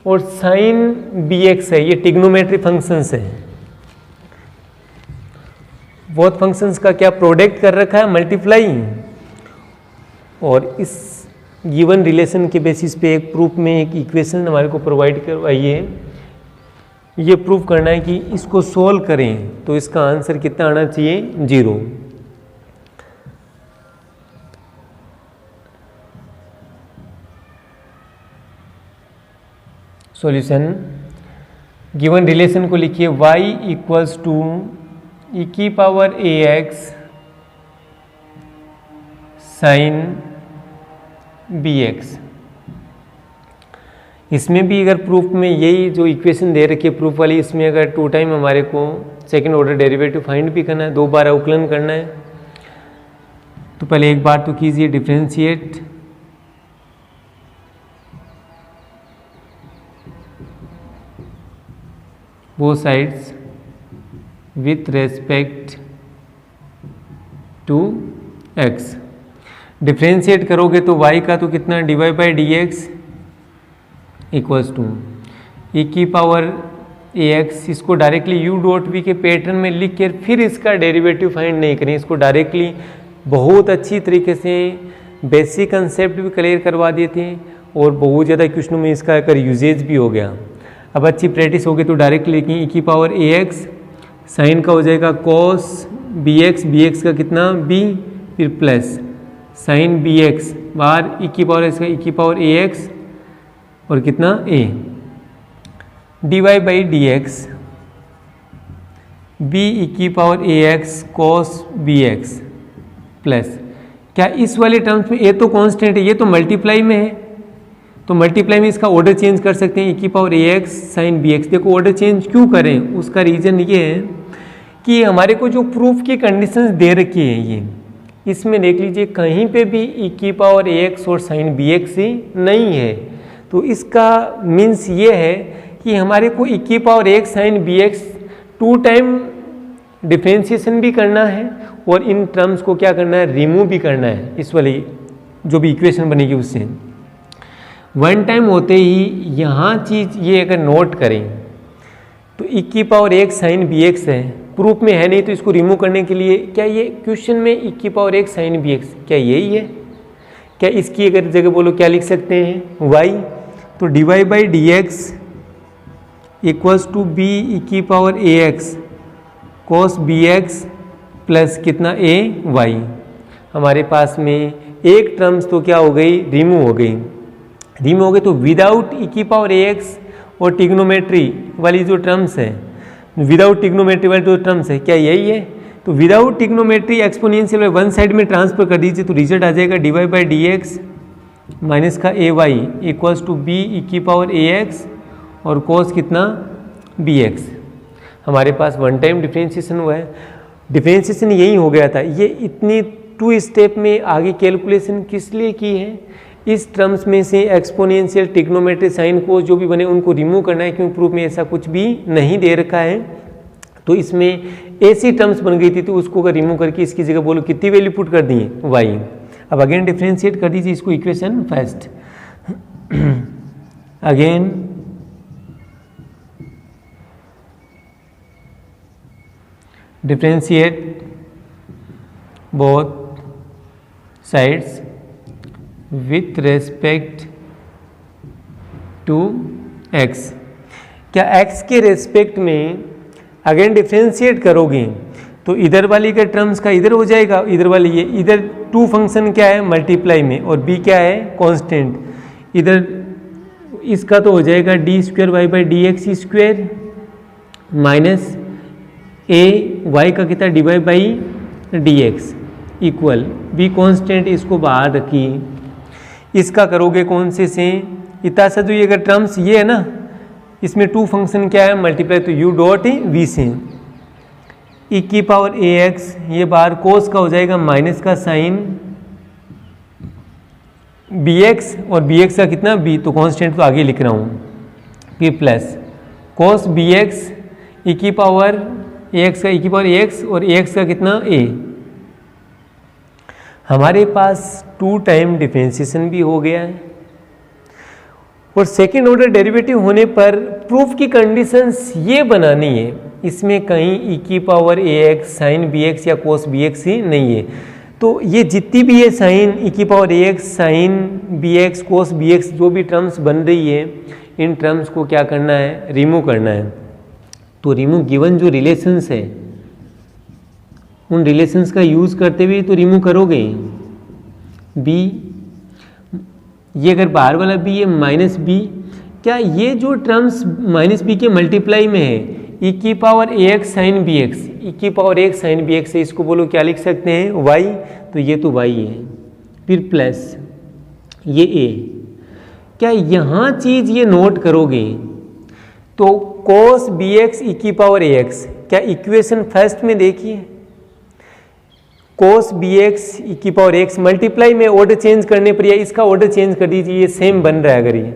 और साइन बी एक्स है ये ट्रिग्नोमेट्री फंक्शंस है। बहुत फंक्शंस का क्या प्रोडक्ट कर रखा है, मल्टीप्लाई, और इस गिवन रिलेशन के बेसिस पे एक प्रूफ में एक इक्वेशन हमारे को प्रोवाइड करवाई है। ये प्रूफ करना है कि इसको सोल्व करें तो इसका आंसर कितना आना चाहिए, 0। सॉल्यूशन, गिवन रिलेशन को लिखिए y इक्वल्स टू ई की power a x sine b x. इसमें भी अगर प्रूफ में यही जो इक्वेशन दे रखी है प्रूफ वाली, इसमें अगर 2 टाइम हमारे को सेकेंड ऑर्डर डेरिवेटिव फाइंड भी करना है, 2 बार अवकलन करना है, तो पहले एक बार तो कीजिए differentiate both sides with respect to x। Differentiate करोगे तो y का तो कितना divide by D x equals to e की पावर ए एक्स, इसको डायरेक्टली यू डॉट वी के पैटर्न में लिख कर फिर इसका डेरिवेटिव फाइंड नहीं करें, इसको डायरेक्टली बहुत अच्छी तरीके से बेसिक कंसेप्ट भी क्लियर करवा दिए थे, और बहुत ज़्यादा क्वेश्चनों में इसका अगर यूजेज भी हो गया। अब अच्छी प्रैक्टिस होगी तो डायरेक्टली लिखें ई की पावर ए एक्स, साइन का हो जाएगा कॉस बी एक्स का कितना b, फिर प्लस साइन बी एक्स बार ई की पावर इसका ई की पावर ए एक्स और कितना a, d Y by D x b e की power a x cos b x plus क्या इस वाले टर्म्स में ए तो कांस्टेंट है, ये तो मल्टीप्लाई में है, तो मल्टीप्लाई में इसका ऑर्डर चेंज कर सकते हैं, e की पावर ax साइन bx। देखो ऑर्डर चेंज क्यों करें, उसका रीज़न ये है कि हमारे को जो प्रूफ की कंडीशंस दे रखी है ये, इसमें देख लीजिए कहीं पे भी e की पावर ax और साइन bx ही नहीं है। तो इसका मीन्स ये है कि हमारे को e की power ax sine bx 2 time differentiation भी करना है और इन टर्म्स को क्या करना है, रिमूव भी करना है इस वाली जो भी इक्वेशन बनेगी उससे। 1 टाइम होते ही यहाँ चीज़ ये अगर नोट करें तो e की पावर ax साइन bx है, प्रूफ में है नहीं, तो इसको रिमूव करने के लिए क्या ये क्वेश्चन में e की पावर ax साइन bx क्या यही है? क्या इसकी अगर जगह बोलो क्या लिख सकते हैं, y, तो dy by D x equals to b e की power ax cos bx plus कितना ay। हमारे पास में एक टर्म्स तो क्या हो गई, रिमूव हो गई। रिमूव हो गई तो विदाउट e की पावर ax और टिग्नोमेट्री वाली जो टर्म्स है, विदाउट टिग्नोमेट्री वाली जो टर्म्स है क्या यही है? तो without trigonometry exponential one side में ट्रांसफर कर दीजिए तो रिजल्ट आ जाएगा dy by D x minus का ay equals to b e की पावर ax और cos कितना bx। हमारे पास 1 टाइम डिफ्रेंशिएशन हुआ है, डिफ्रेंशिएशन यही हो गया था। ये इतनी 2 स्टेप में आगे कैलकुलेशन किस लिए की है, इस टर्म्स में से एक्सपोनेंशियल टिग्नोमेट्री साइन कोस जो भी बने उनको रिमूव करना है, क्योंकि प्रूफ में ऐसा कुछ भी नहीं दे रखा है। तो इसमें ऐसी टर्म्स बन गई थी तो उसको अगर रिमूव करके इसकी जगह बोलो कितनी वैल्यू पुट कर दिए, y। अब अगेन डिफ्रेंशिएट कर दीजिए इसको equation first. Again differentiate both sides with respect to x। क्या x के रेस्पेक्ट में अगेन डिफ्रेंशिएट करोगे तो इधर वाली का टर्म्स का इधर हो जाएगा, इधर वाली ये, इधर 2 फंक्शन क्या है मल्टीप्लाई में और b क्या है कांस्टेंट, इधर इसका तो हो जाएगा d square y by D x square minus a y का कितना d Y by D x equal b constant, इसको बाहर रखिए। इसका करोगे कौन से इतना सा जो ये अगर टर्म्स ये है ना, इसमें 2 फंक्शन क्या है मल्टीप्लाई, तो u डॉट वी से e की पावर ax, ये बाहर कोस का हो जाएगा माइनस का साइन bx और bx का कितना b, तो कांस्टेंट तो आगे लिख रहा हूँ, फिर प्लस कोस bx e की पावर ax का e की पावर ax और ax का कितना a। हमारे पास 2 टाइम डिफरेंशिएशन भी हो गया है और सेकेंड ऑर्डर डेरिवेटिव होने पर प्रूफ की कंडीशंस ये बनानी है, इसमें कहीं e की पावर ax साइन bx या cos bx ही नहीं है। तो ये जितनी भी है साइन e की power ax sine bx cos bx जो भी टर्म्स बन रही है, इन टर्म्स को क्या करना है, रिमूव करना है। तो रिमूव गिवन जो रिलेशंस है उन रिलेशंस का यूज़ करते हुए तो रिमूव करोगे। b, ये अगर बाहर वाला b है माइनस b, क्या ये जो टर्म्स माइनस b के मल्टीप्लाई में है e की power ax sine bx, e की पावर ax साइन bx है, इसको बोलो क्या लिख सकते हैं y, तो ये तो y है, फिर प्लस ये a। क्या यहाँ चीज़ ये नोट करोगे तो cos bx e की पावर ax, क्या इक्वेशन फर्स्ट में देखिए cos bx e की पावर x मल्टीप्लाई में ऑर्डर चेंज करने पर या इसका ऑर्डर चेंज कर दीजिए, ये सेम बन रहा है अगर ये,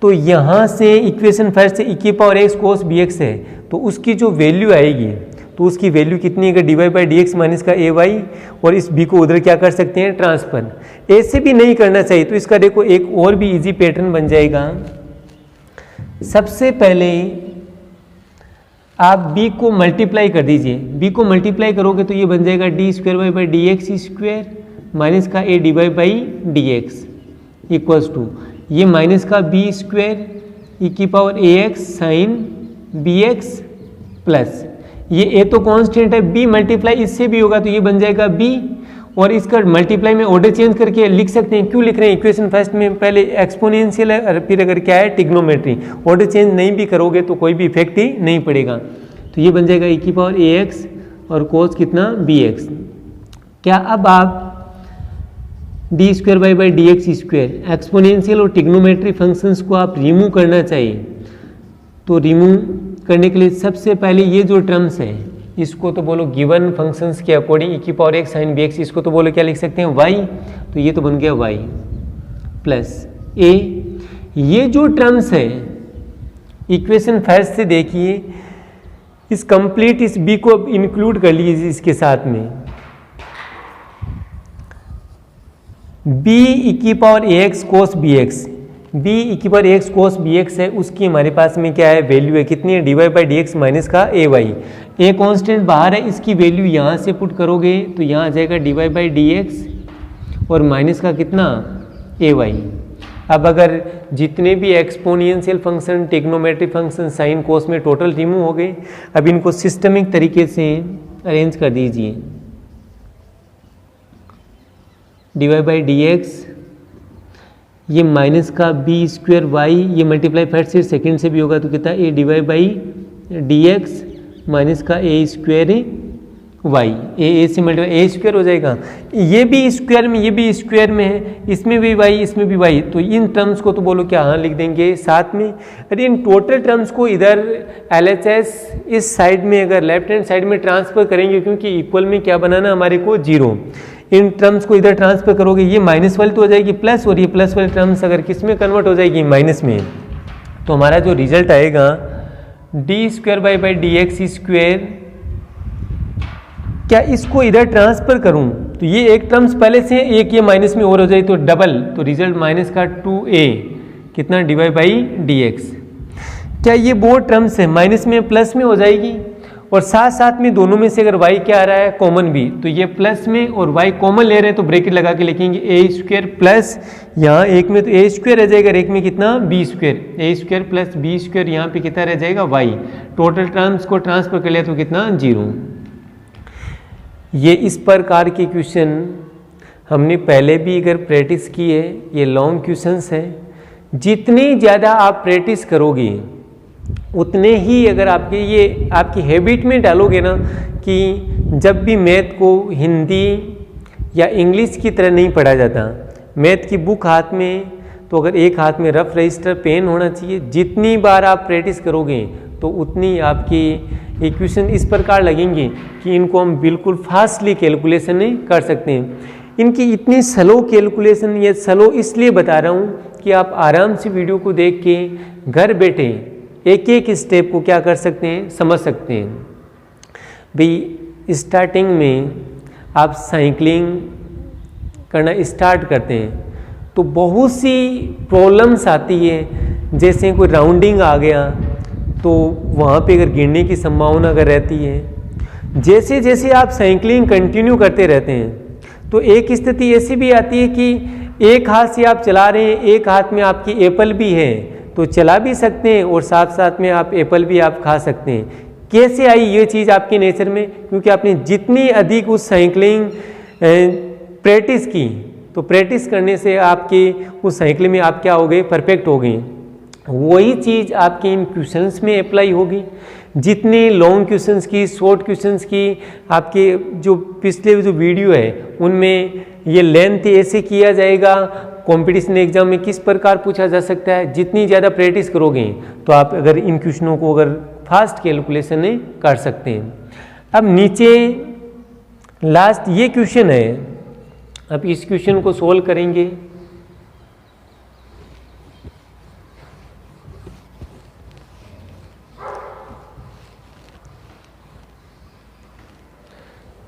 तो यहाँ से इक्वेशन फर्स्ट से e की पावर x cos bx है तो उसकी जो वैल्यू आएगी तो उसकी वैल्यू कितनी है, d Y by D x minus का ए वाई, और इस b को उधर क्या कर सकते हैं ट्रांसफर। ऐसे भी नहीं करना चाहिए, तो इसका देखो एक और भी इजी पैटर्न बन जाएगा। सबसे पहले आप b को मल्टीप्लाई कर दीजिए, b को मल्टीप्लाई करोगे तो ये बन जाएगा d square y by D x square minus का a d Y by D x equals to ये माइनस का बी स्क्वायर ई की power a x sine b x plus ये ए तो कांस्टेंट है, b मल्टीप्लाई इससे भी होगा तो ये बन जाएगा b, और इसका मल्टीप्लाई में ऑर्डर चेंज करके लिख सकते हैं। क्यों लिख रहे हैं, इक्वेशन फर्स्ट में पहले एक्सपोनेंशियल है और फिर अगर क्या है टिग्नोमेट्री, ऑर्डर चेंज नहीं भी करोगे तो कोई भी इफेक्ट ही नहीं पड़ेगा। तो ये बन जाएगा e की पावर ax और cos कितना bx। क्या अब आप d square by D x square. Exponential और ट्रिग्नोमेट्री फंक्शंस को आप रिमूव करना चाहिए, तो रिमूव करने के लिए सबसे पहले ये जो टर्म्स है इसको तो बोलो गिवन फंक्शंस के अकॉर्डिंग e की power x sine b x, इसको तो बोलो क्या लिख सकते हैं y, तो ये तो बन गया y प्लस a। ये जो टर्म्स है इक्वेशन फर्स्ट से देखिए, इस कंप्लीट इस b को अब इंक्लूड कर लीजिए इसके साथ में, b e की power ax cos bx, b e की पावर ax cos bx है, उसकी हमारे पास में क्या है वैल्यू है कितनी है dy by D x minus का ay। a कांस्टेंट बाहर है, इसकी वैल्यू यहाँ से पुट करोगे तो यहाँ आ जाएगा dy बाई डी एक्स और माइनस का कितना ay। अब अगर जितने भी exponential function trigonometric function sine cos में टोटल रिमूव हो गए, अब इनको सिस्टमिक तरीके से अरेंज कर दीजिए। dy बाई डी एक्स, ये माइनस का बी स्क्वायर वाई, ये मल्टीप्लाई फर्स्ट से सेकंड से भी होगा तो कितना a divide by D x minus का ए स्क्वायर वाई, ए से मल्टीप्लाई ए स्क्वायर हो जाएगा, ये भी स्क्वायर में ये भी स्क्वायर में है, इसमें भी वाई इसमें भी वाई, तो इन टर्म्स को तो बोलो क्या हाँ लिख देंगे साथ में। अरे इन टोटल टर्म्स को इधर LHS इस साइड में अगर लेफ्ट हैंड साइड में ट्रांसफर करेंगे, क्योंकि इक्वल में क्या बनाना हमारे को जीरो, इन टर्म्स को इधर ट्रांसफर करोगे ये माइनस वाली तो हो जाएगी प्लस, और ये प्लस वाली टर्म्स अगर किस में कन्वर्ट हो जाएगी माइनस में, तो हमारा जो रिजल्ट आएगा D square by D x square. क्या इसको इधर ट्रांसफर करूं तो ये एक टर्म्स पहले से एक ये माइनस में और हो जाए तो डबल, तो रिजल्ट माइनस का 2a कितना d Y by D x. क्या ये वो टर्म्स है माइनस में प्लस में हो जाएगी, और साथ साथ में दोनों में से अगर y क्या आ रहा है कॉमन भी, तो ये प्लस में और y कॉमन ले रहे हैं तो ब्रैकेट लगा के लिखेंगे ए स्क्वायर प्लस, यहाँ एक में तो ए स्क्वायर रह जाएगा, एक में कितना बी स्क्वायर, ए स्क्वायर प्लस बी स्क्वायर, यहाँ पे कितना रह जाएगा y, टोटल टर्म्स को ट्रांसफर कर लिया तो कितना 0। ये इस प्रकार के क्वेश्चन हमने पहले भी अगर प्रैक्टिस की है, ये लॉन्ग क्वेश्चंस हैं, जितनी ज़्यादा आप प्रैक्टिस करोगे उतने ही अगर आपके ये आपकी हैबिट में डालोगे ना कि जब भी मैथ को हिंदी या इंग्लिश की तरह नहीं पढ़ा जाता, मैथ की बुक हाथ में तो अगर एक हाथ में रफ रजिस्टर पेन होना चाहिए, जितनी बार आप प्रैक्टिस करोगे तो उतनी आपकी इक्वेशन इस प्रकार लगेंगे कि इनको हम बिल्कुल फास्टली कैलकुलेशन नहीं कर सकते हैं। इनकी इतनी स्लो कैलकुलेशन ये स्लो इसलिए बता रहा हूँ कि आप आराम से वीडियो को देख के घर बैठे एक एक स्टेप को क्या कर सकते हैं समझ सकते हैं। भाई स्टार्टिंग में आप साइकिलिंग करना स्टार्ट करते हैं तो बहुत सी प्रॉब्लम्स आती है, जैसे कोई राउंडिंग आ गया तो वहाँ पे अगर गिरने की संभावना अगर रहती है। जैसे जैसे आप साइकिलिंग कंटिन्यू करते रहते हैं तो एक स्थिति ऐसी भी आती है कि एक हाथ से आप चला रहे हैं, एक हाथ में आपकी एप्पल भी है तो चला भी सकते हैं और साथ साथ में आप एप्पल भी आप खा सकते हैं। कैसे आई ये चीज़ आपके नेचर में? क्योंकि आपने जितनी अधिक उस साइकिलिंग प्रैक्टिस की, तो प्रैक्टिस करने से आपके उस साइकिलिंग में आप क्या हो गए, परफेक्ट हो गए। वही चीज़ आपके इन क्वेश्चंस में अप्लाई होगी। जितने लॉन्ग क्वेश्चंस की, शॉर्ट क्वेश्चंस की, आपके जो पिछले जो वीडियो है उनमें ये लेंथ ऐसे किया जाएगा, कंपटीशन एग्जाम में किस प्रकार पूछा जा सकता है। जितनी ज़्यादा प्रैक्टिस करोगे तो आप अगर इन क्वेश्चनों को अगर फास्ट कैलकुलेशन नहीं कर सकते हैं। अब नीचे लास्ट ये क्वेश्चन है, अब इस क्वेश्चन को सोल्व करेंगे।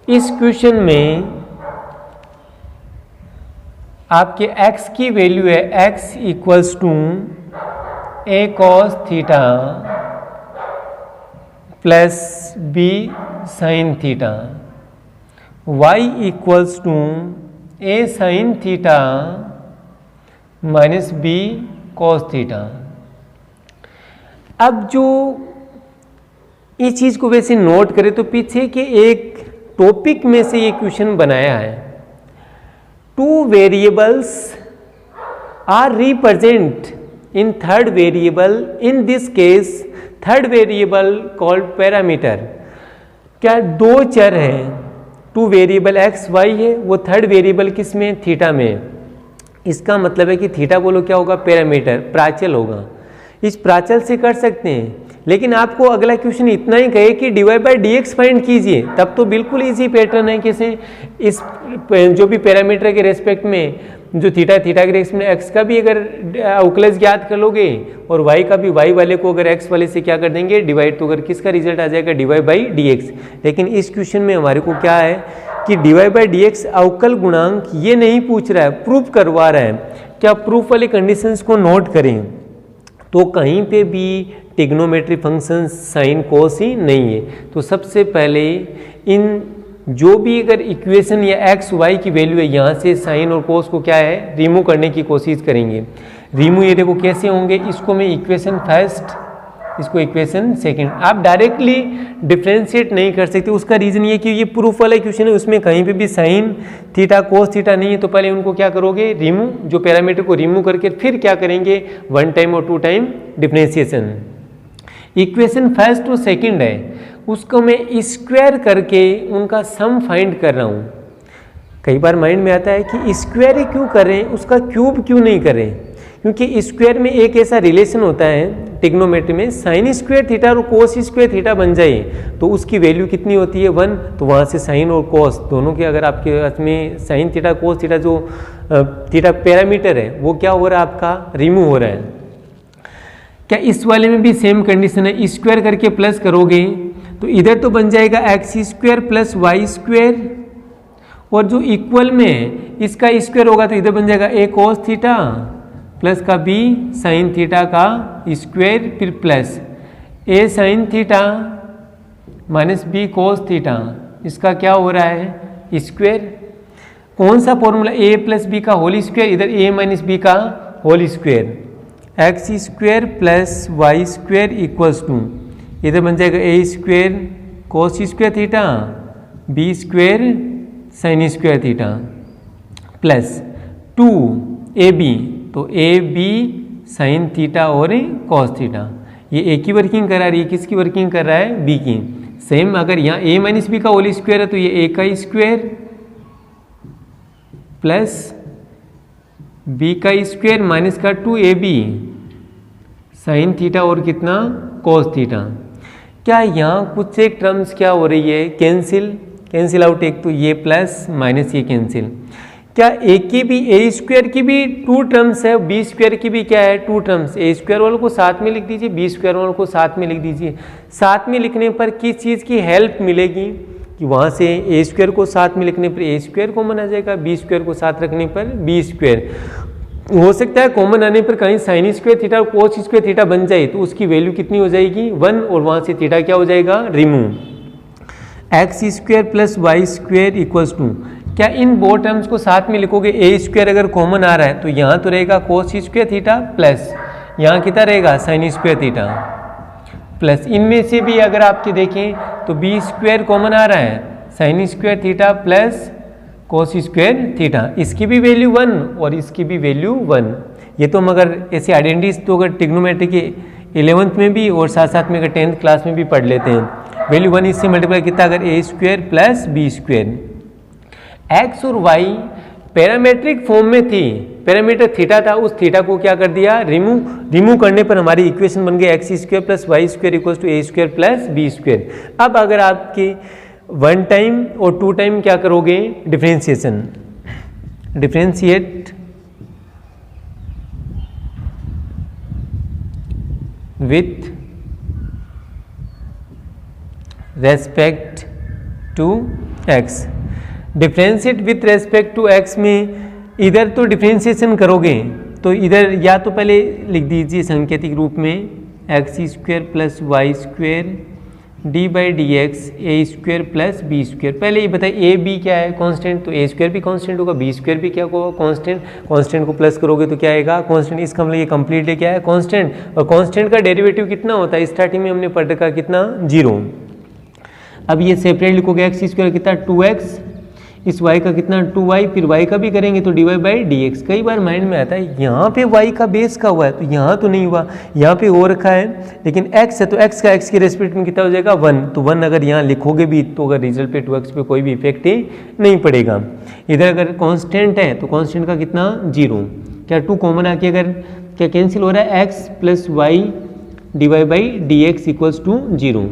इस क्वेश्चन में आपके x की वैल्यू है x equals to a cos theta plus b sine theta, y equals to a sine theta minus b cos theta. अब जो इस चीज़ को वैसे नोट करें तो पीछे के एक टॉपिक में से ये क्वेश्चन बनाया है। Two variables are represent in third variable, in this case third variable called parameter. क्या दो चर हैं, टू वेरिएबल एक्स वाई है, वो थर्ड वेरिएबल किस में, थीटा में। इसका मतलब है कि थीटा बोलो क्या होगा, पैरामीटर, प्राचल होगा। इस प्राचल से कर सकते हैं, लेकिन आपको अगला क्वेश्चन इतना ही कहे कि dy by D x find कीजिए, तब तो बिल्कुल इजी पैटर्न है। कैसे, इस जो भी पैरामीटर के रेस्पेक्ट में जो थीटा के रेस्पेक्ट में एक्स का भी अगर अवकलज ज्ञात कर लोगे और वाई का भी, वाई वाले को अगर एक्स वाले से क्या कर देंगे डिवाइड, तो अगर किसका रिजल्ट आ जाएगा dy बाई डी एक्स। लेकिन इस क्वेश्चन में हमारे को क्या है कि dy बाई डी एक्स अवकल गुणांक ये नहीं पूछ रहा है, प्रूफ करवा रहा है। क्या प्रूफ वाले कंडीशंस को नोट करें तो कहीं पे भी ट्रिग्नोमेट्री फंक्शन साइन कोस ही नहीं है। तो सबसे पहले इन जो भी अगर इक्वेशन या एक्स वाई की वैल्यू है, यहाँ से साइन और कोस को क्या है, रिमूव करने की कोशिश करेंगे। रिमूव ये देखो कैसे होंगे, इसको मैं इक्वेशन फर्स्ट, इसको इक्वेशन सेकंड। आप डायरेक्टली डिफ्रेंशिएट नहीं कर सकते। उसका रीज़न ये कि ये प्रूफ वाला क्वेश्चन है, उसमें कहीं पे भी साइन थीटा कोस थीटा नहीं है। तो पहले उनको क्या करोगे, रिमूव, जो पैरामीटर को रिमूव करके फिर क्या करेंगे, 1 टाइम और 2 टाइम डिफ्रेंशिएशन। इक्वेशन फर्स्ट और सेकंड है, उसको मैं स्क्वायर करके उनका सम फाइंड कर रहा हूँ। कई बार माइंड में आता है कि स्क्वायर ही क्यों करें, उसका क्यूब क्यों नहीं करें, क्योंकि स्क्वायर में एक ऐसा रिलेशन होता है ट्रिग्नोमेट्री में, साइन स्क्वायर थीटा और कोस स्क्वायर थीटा बन जाए तो उसकी वैल्यू कितनी होती है, 1। तो वहाँ से साइन और कोस दोनों के, अगर आपके हाथ में साइन थीटा कोस थीटा जो थीटा पैरामीटर है वो क्या हो रहा है, आपका रिमूव हो रहा है। क्या इस वाले में भी सेम कंडीशन है, स्क्वायर करके प्लस करोगे तो इधर तो बन जाएगा x square plus y square, और जो इक्वल में इसका स्क्वायर होगा तो इधर बन जाएगा ए कोस थीटा प्लस का बी साइन थीटा का स्क्वायर, फिर plus a sine theta minus b cos theta, इसका क्या हो रहा है, स्क्वायर। कौन सा फॉर्मूला, ए प्लस बी का होल स्क्वायर, इधर ए माइनस बी का whole square. X square plus y square equals to, इधर बन जाएगा a square cos square theta b square sine square theta plus 2ab, तो ए बी साइन थीटा और कॉस थीटा। ये ए की वर्किंग करा रही है, किसकी वर्किंग कर रहा है, बी की। सेम अगर यहाँ ए माइनस बी का होल स्क्वायर है तो ये ए का स्क्वायर प्लस बी का स्क्वायर माइनस का 2ab साइन थीटा और कितना, कॉस थीटा। क्या यहाँ कुछ एक टर्म्स क्या हो रही है, कैंसिल आउट, एक तो ये प्लस माइनस ये कैंसिल। क्या ए की भी, ए स्क्वायर की भी 2 टर्म्स है, बी स्क्वायर की भी क्या है 2 टर्म्स। ए स्क्वायर वालों को साथ में लिख दीजिए, बी स्क्वायर वालों को साथ में लिख दीजिए। साथ में लिखने पर किस चीज़ की हेल्प मिलेगी कि वहाँ से ए स्क्वायर को साथ में लिखने पर ए स्क्वायर कॉमन आ जाएगा, बी स्क्वायर को साथ रखने पर बी स्क्वायर। हो सकता है कॉमन आने पर कहीं साइन स्क्वायर थीटा और कोस स्क्वायर थीटा बन जाए तो उसकी वैल्यू कितनी हो जाएगी, 1, और वहाँ से थीटा क्या हो जाएगा, remove. X square plus y square equals to, क्या इन दो टर्म्स को साथ में लिखोगे, ए स्क्वायर अगर कॉमन आ रहा है तो यहाँ तो रहेगा कोस स्क्वायर थीटा प्लस यहाँ कितना रहेगा साइन स्क्वायर थीटा प्लस, इनमें से भी अगर आपके देखें तो बी स्क्वायर कॉमन आ रहा है, sign square theta plus cos square theta, इसकी भी वैल्यू 1 और इसकी भी वैल्यू 1। ये तो मगर ऐसे आइडेंटिटीज तो अगर ट्रिग्नोमेट्री के 11th में भी और साथ साथ में अगर 10th क्लास में भी पढ़ लेते हैं। वैल्यू 1 इससे मल्टीप्लाई कितना, अगर a square plus b square. X और वाई पैरामेट्रिक फॉर्म में थी, पैरामीटर थीटा था, उस थीटा को क्या कर दिया, रिमूव करने पर हमारी इक्वेशन बन गई x square plus y square equals to a square plus b square. अब अगर आपके 1 टाइम और 2 टाइम क्या करोगे, differentiation, differentiate with respect to x. Differentiate with respect to x में इधर तो डिफरेंशिएशन करोगे तो इधर या तो पहले लिख दीजिए सांकेतिक रूप में x square plus y square d by D x a square plus b square. पहले ये बताइए ए बी क्या है, कांस्टेंट, तो ए स्क्वायर भी कांस्टेंट होगा, बी स्क्वायर भी क्या होगा, कांस्टेंट। कांस्टेंट को प्लस करोगे तो क्या आएगा, कांस्टेंट। इसका मतलब ये कंप्लीटली क्या है, कांस्टेंट। और कांस्टेंट का डेरिवेटिव कितना होता है, स्टार्टिंग में हमने पढ़ रखा कितना, 0। अब ये सेपरेट लिखोगे एक्स स्क्वायर कितना 2x इस y का कितना 2y, फिर y का भी करेंगे तो dy/dx। कई बार माइंड में आता है यहाँ पे y का बेस का हुआ है तो यहाँ तो नहीं हुआ, यहाँ पे हो रखा है, लेकिन x है तो x का x के रेस्पेक्ट में कितना हो जाएगा 1, तो 1 अगर यहाँ लिखोगे भी तो अगर रिजल्ट पे 2x पे कोई भी इफेक्ट ही नहीं पड़ेगा। इधर अगर कांस्टेंट है तो कांस्टेंट का कितना 0, क्या 2 कॉमन आके अगर क्या कैंसिल हो रहा है x plus y dy/dx equals to 0।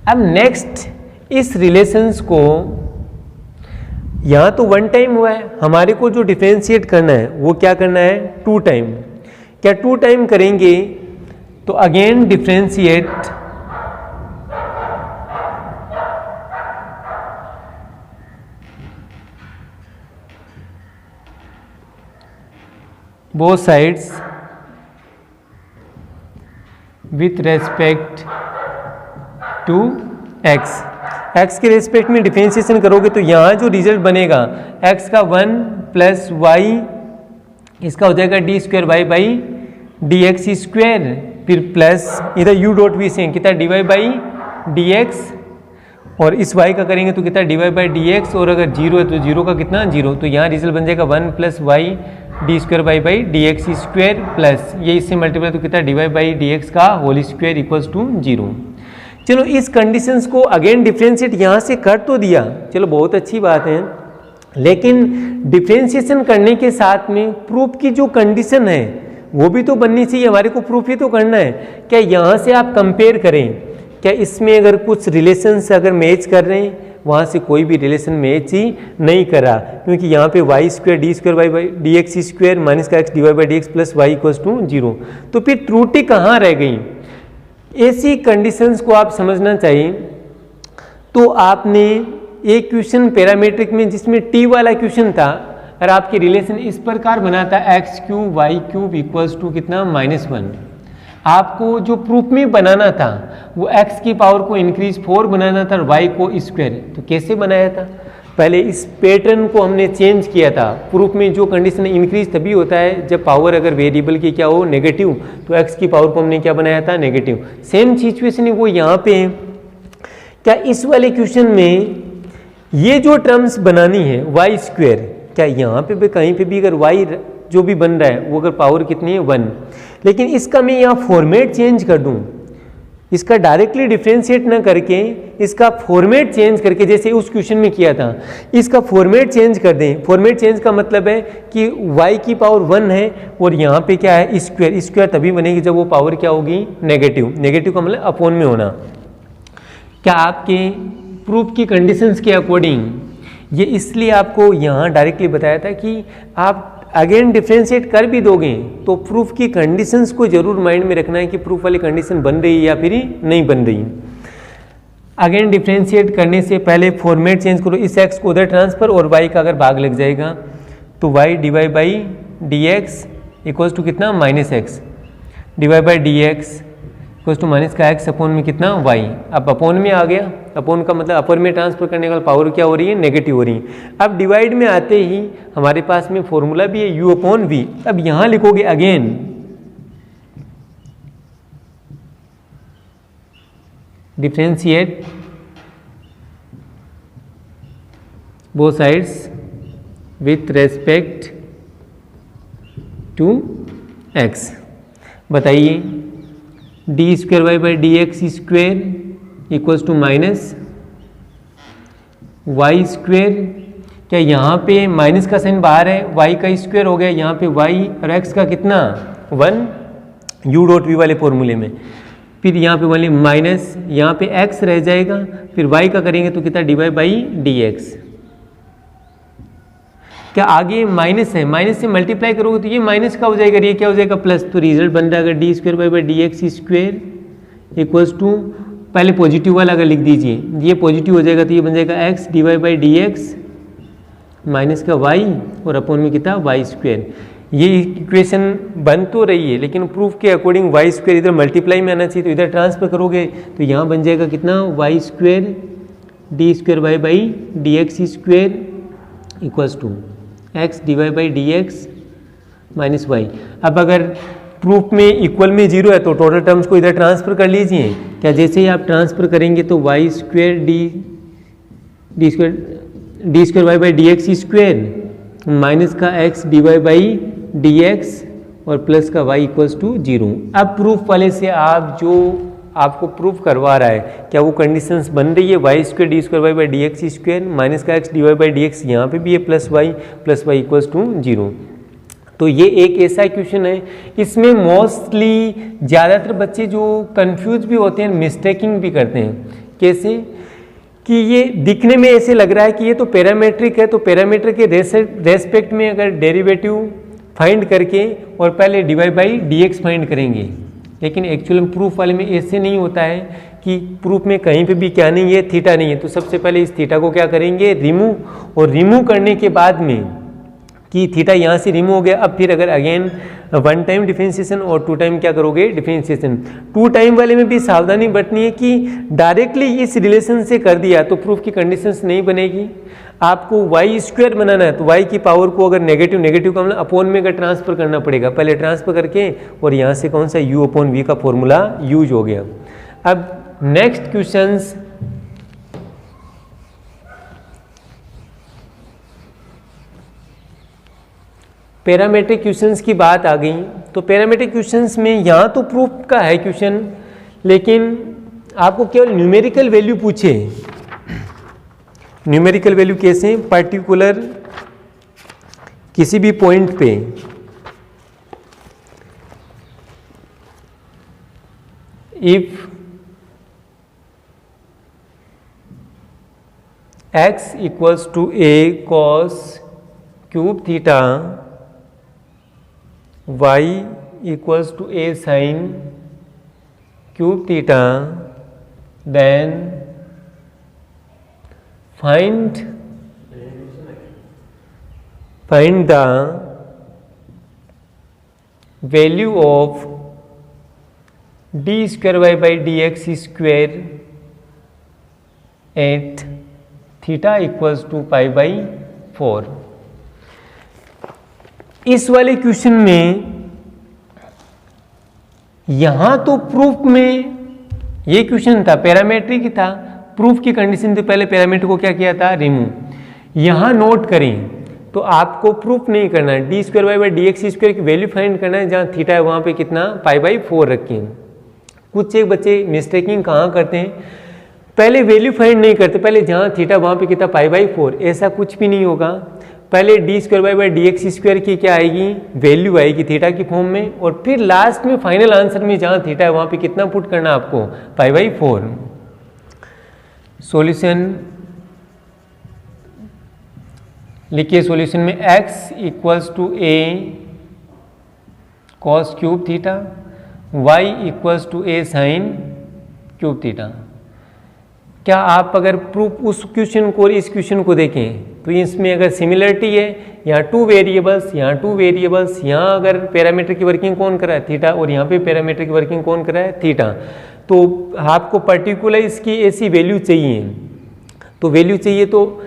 अब नेक्स्ट इस रिलेशंस को यहाँ तो 1 टाइम हुआ है, हमारे को जो डिफरेंशिएट करना है वो क्या करना है 2 टाइम। क्या 2 टाइम करेंगे तो again differentiate both sides with respect to x। x के रेस्पेक्ट में डिफरेंशिएशन करोगे तो यहाँ जो रिजल्ट बनेगा x का 1 प्लस वाई, इसका हो जाएगा d²y/dx स्क्वायर, फिर प्लस इधर u डॉट भी सेम कितना dy/dx, और इस y का करेंगे तो कितना dy/dx, और अगर 0 है तो 0 का कितना 0, तो यहाँ रिजल्ट बन जाएगा 1 plus Y d²y/dx square plus ये इससे मल्टीप्लाई तो कितना dy/dx का होल स्क्वायर इक्वल्स टू 0। चलो इस कंडीशंस को अगेन डिफरेंशिएट यहाँ से कर तो दिया, चलो बहुत अच्छी बात है, लेकिन डिफरेंशिएशन करने के साथ में प्रूफ की जो कंडीशन है वो भी तो बननी चाहिए, हमारे को प्रूफ ही तो करना है। क्या यहाँ से आप कंपेयर करें, क्या इसमें अगर कुछ रिलेशन से अगर मैच कर रहे हैं, वहाँ से कोई भी रिलेशन मैच ही नहीं करा, क्योंकि यहाँ पे y² d²y/dx स्क्वायर माइनस का x dy/dx प्लस y इक्वल्स टू 0, तो फिर त्रुटि कहाँ रह गई। ऐसी कंडीशंस को आप समझना चाहिए। तो आपने एक क्वेश्चन पैरामीट्रिक में जिसमें t वाला क्वेश्चन था, और आपके रिलेशन इस प्रकार बना था x³ y³ इक्वल्स टू कितना -1, आपको जो प्रूफ में बनाना था वो x की पावर को इंक्रीज 4 बनाना था और y को स्क्वायर। तो कैसे बनाया था, पहले इस पैटर्न को हमने चेंज किया था। प्रूफ में जो कंडीशन इंक्रीज तभी होता है जब पावर अगर वेरिएबल की क्या हो नेगेटिव, तो x की पावर को हमने क्या बनाया था नेगेटिव। सेम सिचुएशन है वो यहाँ पे है। क्या इस वाले क्वेश्चन में ये जो टर्म्स बनानी है y², क्या यहाँ पे भी कहीं पे भी अगर y जो भी बन रहा है वो अगर पावर कितनी है 1, लेकिन इसका मैं यहाँ फॉर्मेट चेंज कर दूँ, इसका डायरेक्टली डिफरेंशिएट ना करके इसका फॉर्मेट चेंज करके, जैसे उस क्वेश्चन में किया था, इसका फॉर्मेट चेंज कर दें। फॉर्मेट चेंज का मतलब है कि y की पावर 1 है और यहाँ पे क्या है स्क्वायर, स्क्वायर तभी बनेगी जब वो पावर क्या होगी नेगेटिव, नेगेटिव का मतलब अपॉन में होना। क्या आपके प्रूफ की कंडीशंस के अकॉर्डिंग, ये इसलिए आपको यहाँ डायरेक्टली बताया था कि आप अगेन डिफरेंशिएट कर भी दोगे तो प्रूफ की कंडीशंस को जरूर माइंड में रखना है कि प्रूफ वाली कंडीशन बन रही है या फिर नहीं बन रही। अगेन डिफरेंशिएट करने से पहले फॉर्मेट चेंज करो, इस x को उधर ट्रांसफर और y का अगर भाग लग जाएगा तो y dy/dx इक्वल्स टू कितना -x, dy/dx equals to minus का x अपॉन में कितना y। अब अपॉन में आ गया, अपॉन का मतलब अपर में ट्रांसफर करने का पावर क्या हो रही है नेगेटिव हो रही है। अब डिवाइड में आते ही हमारे पास में फॉर्मूला भी है u/v। अब यहाँ लिखोगे again differentiate both sides with respect to x। बताइए d²y/dx square equals to minus y square. क्या यहाँ पे माइनस का साइन बाहर है, y का स्क्वेयर हो गया, यहाँ पे y और x का कितना 1 u.v वाले फॉर्मूले में, फिर यहाँ पे वाले माइनस, यहाँ पे x रह जाएगा, फिर y का करेंगे तो कितना dy/dx। क्या आगे माइनस है, माइनस से मल्टीप्लाई करोगे तो ये माइनस का हो जाएगा, ये क्या हो जाएगा प्लस, तो रिजल्ट बन जाएगा d²y/dx स्क्वेयर इक्वल्स टू, पहले पॉजिटिव वाला अगर लिख दीजिए, ये पॉजिटिव हो जाएगा तो ये बन जाएगा x dy/dx माइनस का y और अपॉन में कितना y²। ये इक्वेशन बन तो रही है लेकिन प्रूफ के अकॉर्डिंग y² इधर मल्टीप्लाई में आना चाहिए, तो इधर ट्रांसफर करोगे तो यहाँ बन जाएगा कितना y² d²y/dx square equals to x dy/dx minus y। अब अगर प्रूफ में इक्वल में 0 है तो टोटल टर्म्स को इधर ट्रांसफर कर लीजिए। क्या जैसे ही आप ट्रांसफर करेंगे तो y² d² d square y by D x square minus का x d Y by D x और प्लस का y इक्वल्स टू 0। अब प्रूफ वाले से आप जो आपको प्रूफ करवा रहा है क्या वो कंडीशंस बन रही है, y square d square y by D x square minus का x d Y by D x, यहाँ पर भी है प्लस वाई इक्वल्स टू 0। तो ये एक ऐसा क्वेश्चन है, इसमें मोस्टली ज़्यादातर बच्चे जो कंफ्यूज भी होते हैं, मिस्टेकिंग भी करते हैं। कैसे कि ये दिखने में ऐसे लग रहा है कि ये तो पैरामीट्रिक है, तो पैरामीटर के रेस्पेक्ट में अगर डेरिवेटिव फाइंड करके और पहले d Y by D x find करेंगे, लेकिन एक्चुअल में प्रूफ वाले में ऐसे नहीं होता है कि प्रूफ में कहीं पे भी क्या नहीं है, थीटा नहीं है। तो सबसे पहले इस थीटा को क्या करेंगे, रिमूव, और रिमूव करने के बाद में कि थीटा यहाँ से रिमूव हो गया, अब फिर अगर अगेन 1 टाइम डिफरेंशिएशन और 2 टाइम क्या करोगे डिफरेंशिएशन। 2 टाइम वाले में भी सावधानी बरतनी है कि डायरेक्टली इस रिलेशन से कर दिया तो प्रूफ की कंडीशंस नहीं बनेगी। आपको वाई स्क्वायर बनाना है तो वाई की पावर को अगर नेगेटिव का मतलब अपॉन में अगर ट्रांसफर करना पड़ेगा, पहले ट्रांसफर करके और यहाँ से कौन सा u अपॉन v का फॉर्मूला यूज हो गया। अब नेक्स्ट क्वेश्चंस, पैरामेट्रिक क्वेश्चंस की बात आ गई। तो पैरामेट्रिक क्वेश्चंस में यहाँ तो प्रूफ का है क्वेश्चन, लेकिन आपको केवल न्यूमेरिकल वैल्यू पूछे। न्यूमेरिकल वैल्यू कैसे, पर्टिकुलर किसी भी पॉइंट पे if x equals to a cos cube theta, y equals to a sin cube theta, then find the value of d square y by dx square at theta equals to pi by 4। इस वाले क्वेश्चन में यहां तो प्रूफ में ये क्वेश्चन था, पैरामेट्रिक था, प्रूफ की कंडीशन थी, पहले पैरामीटर को क्या किया था, रिमूव। यहां नोट करें तो आपको प्रूफ नहीं करना है, d square y by D x square की वैल्यू फाइंड करना है, जहां थीटा है वहां पे कितना पाई बाई 4 रखें। कुछ एक बच्चे मिस्टेकिंग कहाँ करते हैं, पहले वैल्यू फाइंड नहीं करते, पहले जहां थीटा वहां पे कितना पाई बाई 4। ऐसा कुछ भी नहीं होगा, पहले d square y by D x square की क्या आएगी, वैल्यू आएगी थीटा की फॉर्म में, और फिर लास्ट में फाइनल आंसर में जहां थीटा है वहां पे कितना पुट करना आपको, पाई बाई 4। सॉल्यूशन लिखिए, सॉल्यूशन में x equals to a cos cube theta, y equals to a sin cube theta. क्या आप अगर प्रूफ उस क्वेश्चन को और इस क्वेश्चन को देखें तो इसमें अगर सिमिलरिटी है, यहाँ 2 वेरिएबल्स, यहाँ 2 वेरिएबल्स, यहाँ अगर पैरामीटर की वर्किंग कौन करा है, थीटा, और यहाँ पे पैरामीटर की वर्किंग कौन करा है, थीटा। तो आपको पर्टिकुलर इसकी ऐसी वैल्यू चाहिए, तो वैल्यू चाहिए तो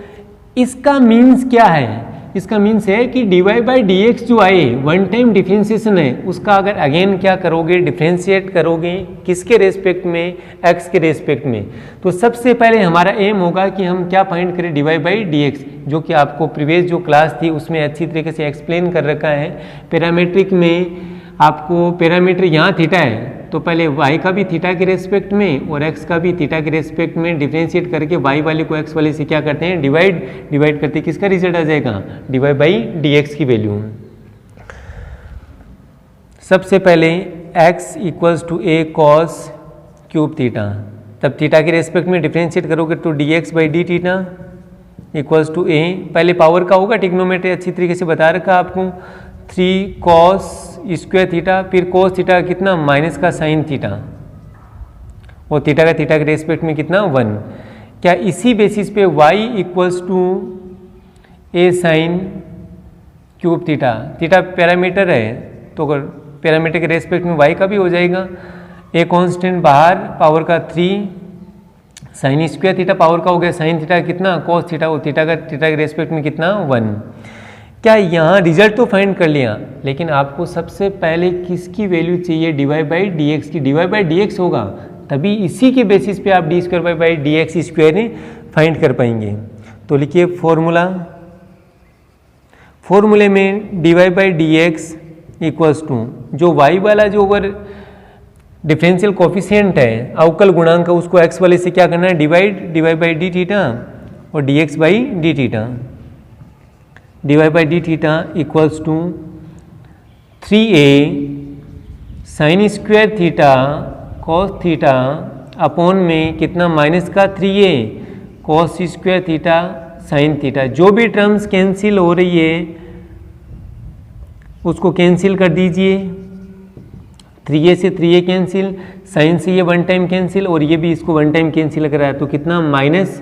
इसका मीन्स क्या है, इसका मीन्स है कि d Y by D x जो आए 1 टाइम डिफरेंशिएशन है, उसका अगर अगेन क्या करोगे, डिफरेंशिएट करोगे, किसके रेस्पेक्ट में, x के रेस्पेक्ट में। तो सबसे पहले हमारा एम होगा कि हम क्या फाइंड करें, d Y by D x, जो कि आपको प्रीवियस जो क्लास थी उसमें अच्छी तरीके से एक्सप्लेन कर रखा है। पैरामीट्रिक में आपको पैरामीटर यहाँ थीटा है तो पहले y का भी थीटा के रेस्पेक्ट में और x का भी थीटा के रेस्पेक्ट में डिफरेंशिएट करके y वाले को x वाले से क्या करते हैं, डिवाइड करते हैं, किसका रिजल्ट आ जाएगा, d Y by D x की वैल्यू। सबसे पहले x equals to a cos cube theta, तब थीटा के रेस्पेक्ट में डिफरेंशिएट करोगे तो d x by d theta equals to a, पहले पावर का होगा, टिग्नोमेट्री अच्छी तरीके से बता रखा आपको, 3 cos स्क्वायर थीटा, फिर cos थीटा कितना, माइनस का साइन थीटा, और थीटा के रेस्पेक्ट में कितना 1। क्या इसी बेसिस पे y equals to a sine cube theta, theta parameter है तो अगर पैरामीटर के रेस्पेक्ट में y का भी हो जाएगा, a कांस्टेंट बाहर, पावर का 3 साइन स्क्वायर थीटा, पावर का हो गया साइन थीटा कितना, cos थीटा, और थीटा के रेस्पेक्ट में कितना 1। क्या यहाँ रिजल्ट तो फाइंड कर लिया, लेकिन आपको सबसे पहले किसकी वैल्यू चाहिए, d Y by D x की। D Y by D x होगा तभी इसी के बेसिस पे आप d square by D x square find कर पाएंगे। तो तो लिखिए फॉर्मूले में dy/dx इक्वल्स टू जो y वाला जो अगर डिफरेंशियल कोफिशिएंट है अवकल गुणांक का उसको x वाले से क्या करना है डिवाइड dy/d थीटा और dx/d theta dy/d theta equals to 3a sine square theta cos theta upon में कितना माइनस का 3a cos square theta sine theta. जो भी टर्म्स कैंसिल हो रही है उसको कैंसिल कर दीजिए। 3a से 3a कैंसिल, साइन से ये वन टाइम कैंसिल और ये भी इसको वन टाइम कैंसिल कर रहा है तो कितना माइनस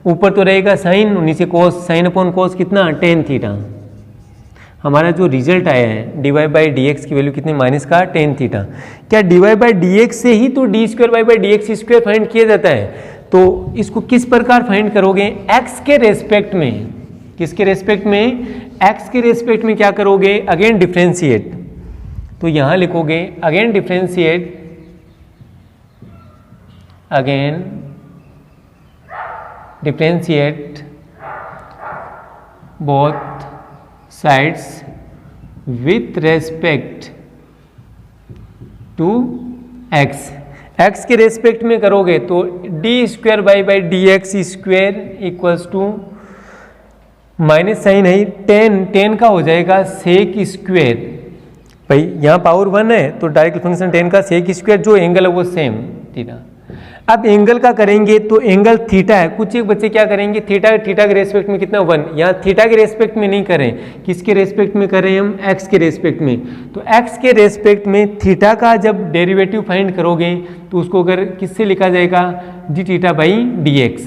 ऊपर तो रहेगा साइन और नीचे कॉस, साइन अपॉन कॉस कितना tan थीटा। हमारा जो रिजल्ट आया है dy/dx की वैल्यू कितनी माइनस का tan थीटा। क्या dy/dx से ही तो d²y/dx² फाइंड किया जाता है, तो इसको किस प्रकार फाइंड करोगे x के रेस्पेक्ट में, किसके रेस्पेक्ट में x के रेस्पेक्ट में क्या करोगे अगेन डिफ्रेंशिएट। तो यहां लिखोगे again differentiate both sides with respect to x के रेस्पेक्ट में करोगे तो d²y/dx² equals to minus sine है tan का हो जाएगा सेक स्क्वेयर। भाई यहाँ पावर 1 है तो डायरेक्ट फंक्शन tan का सेक स्क्वेयर, जो एंगल है वो सेम थीटा। अब एंगल का करेंगे तो एंगल थीटा है, कुछ एक बच्चे क्या करेंगे थीटा के रेस्पेक्ट में कितना 1, यहाँ थीटा के रेस्पेक्ट में नहीं करें, किसके रेस्पेक्ट में करें हम x के रेस्पेक्ट में। तो x के रेस्पेक्ट में थीटा का जब डेरिवेटिव फाइंड करोगे तो उसको अगर किससे लिखा जाएगा dθ/dx।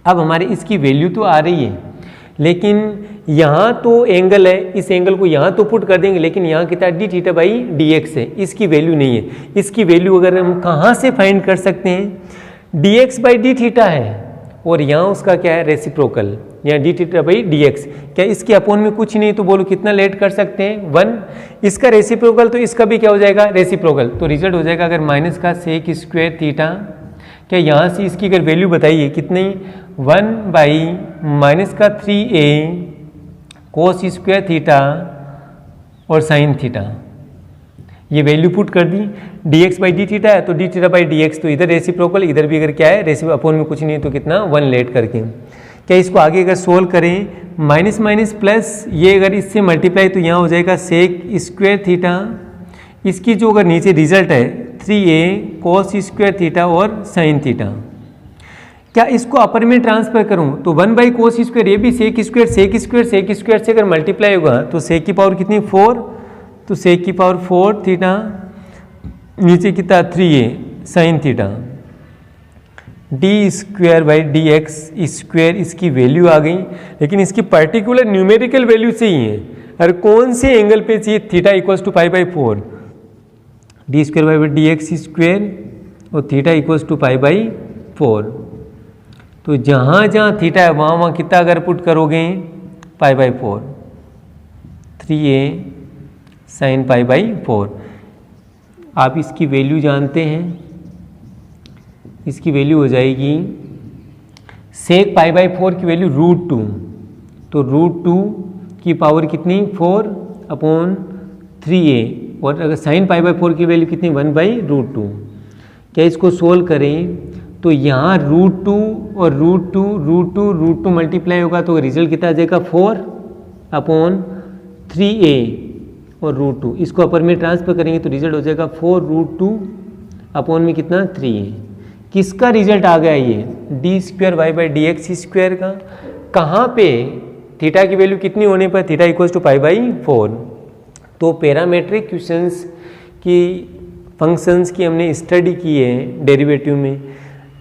अब हमारे इसकी वैल्यू तो आ रही है लेकिन यहाँ तो एंगल है, इस एंगल को यहाँ तो पुट कर देंगे लेकिन यहाँ कितना dθ/dx है, इसकी वैल्यू नहीं है। इसकी वैल्यू अगर हम कहाँ से फाइंड कर सकते हैं dx/d है और यहाँ उसका क्या है रेसिप्रोकल, यहाँ dθ/dx। क्या इसके अपोन में कुछ नहीं तो बोलो कितना लेट कर सकते हैं 1, इसका रेसिप्रोकल तो इसका भी क्या हो जाएगा रेसिप्रोकल। तो रिजल्ट हो जाएगा अगर माइनस का सेक स्क्वायर थीटा, क्या यहाँ से इसकी अगर वैल्यू बताइए कितनी 1/-3a कोस स्क्वायर थीटा और साइन थीटा, ये वैल्यू पुट कर दी। dx/d है तो dθ/dx तो इधर रेसिप्रोकल, इधर भी अगर क्या है रेसिप्रोकल अपोन में कुछ नहीं है तो कितना 1 लेट करके। क्या इसको आगे अगर सोल्व करें माइनस माइनस प्लस ये अगर इससे मल्टीप्लाई तो यहाँ हो जाएगा सेक स्क्वायर थीटा, इसकी जो अगर नीचे रिजल्ट है 3a कोस स्क्वायर थीटा और साइन थीटा। क्या इसको अपर में ट्रांसफर करूं तो 1/cos स्क्वायर, ये भी सेक स्क्वायर से अगर मल्टीप्लाई होगा तो सेक की पावर कितनी 4, तो सेक की पावर 4 थीटा, नीचे कितना 3a साइन थीटा, d²/dx² इसकी वैल्यू आ गई। लेकिन इसकी पर्टिकुलर न्यूमेरिकल वैल्यू चाहिए, और कौन से एंगल पे चाहिए थीटा इक्वल्स टू π/4, d²/dx² और थीटा इक्वल्स टू π/4। तो जहाँ जहाँ थीटा है वहाँ कितना अगर पुट करोगे π/4, 3a साइन π/4। आप इसकी वैल्यू जानते हैं, इसकी वैल्यू हो जाएगी सेक π/4 की वैल्यू √2, तो √2 की पावर कितनी 4/3a, और अगर साइन π/4 की वैल्यू कितनी 1/√2। क्या इसको सोल्व करें तो यहाँ √2 और √2 मल्टीप्लाई होगा तो रिजल्ट कितना आ जाएगा 4/3a और √2। इसको अपर में ट्रांसफर करेंगे तो रिजल्ट हो जाएगा 4√2 अपॉन में कितना 3a। किसका रिजल्ट आ गया ये d²y/dx² का। कहाँ पे थीटा की वैल्यू कितनी होने पर थीटा इक्वल्स टू π/4। तो पैरामेट्रिक क्वेश्चंस की फंक्शंस की हमने स्टडी की है डेरिवेटिव में।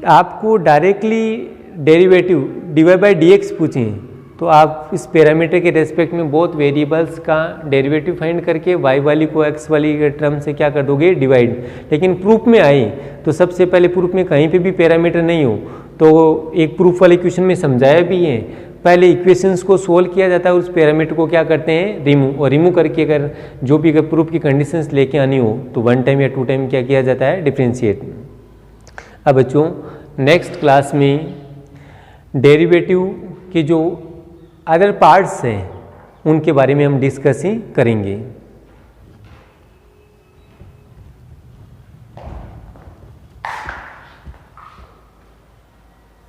आपको डायरेक्टली डेरिवेटिव dy/dx पूछें तो आप इस पैरामीटर के रेस्पेक्ट में बहुत वेरिएबल्स का डेरिवेटिव फाइंड करके y वाली को x वाली टर्म से क्या कर दोगे डिवाइड। लेकिन प्रूफ में आए तो सबसे पहले प्रूफ में कहीं पे भी पैरामीटर नहीं हो तो एक प्रूफ वाले क्वेश्चन में समझाया भी है, पहले इक्वेशंस को सोल्व किया जाता है और उस पैरामीटर को क्या करते हैं रिमूव, और रिमूव करके अगर जो भी अगर प्रूफ की कंडीशंस लेके आनी हो तो 1 टाइम या 2 टाइम क्या किया जाता है डिफ्रेंशिएट। अब बच्चों नेक्स्ट क्लास में डेरिवेटिव के जो अदर पार्ट्स हैं उनके बारे में हम डिस्कस ही करेंगे।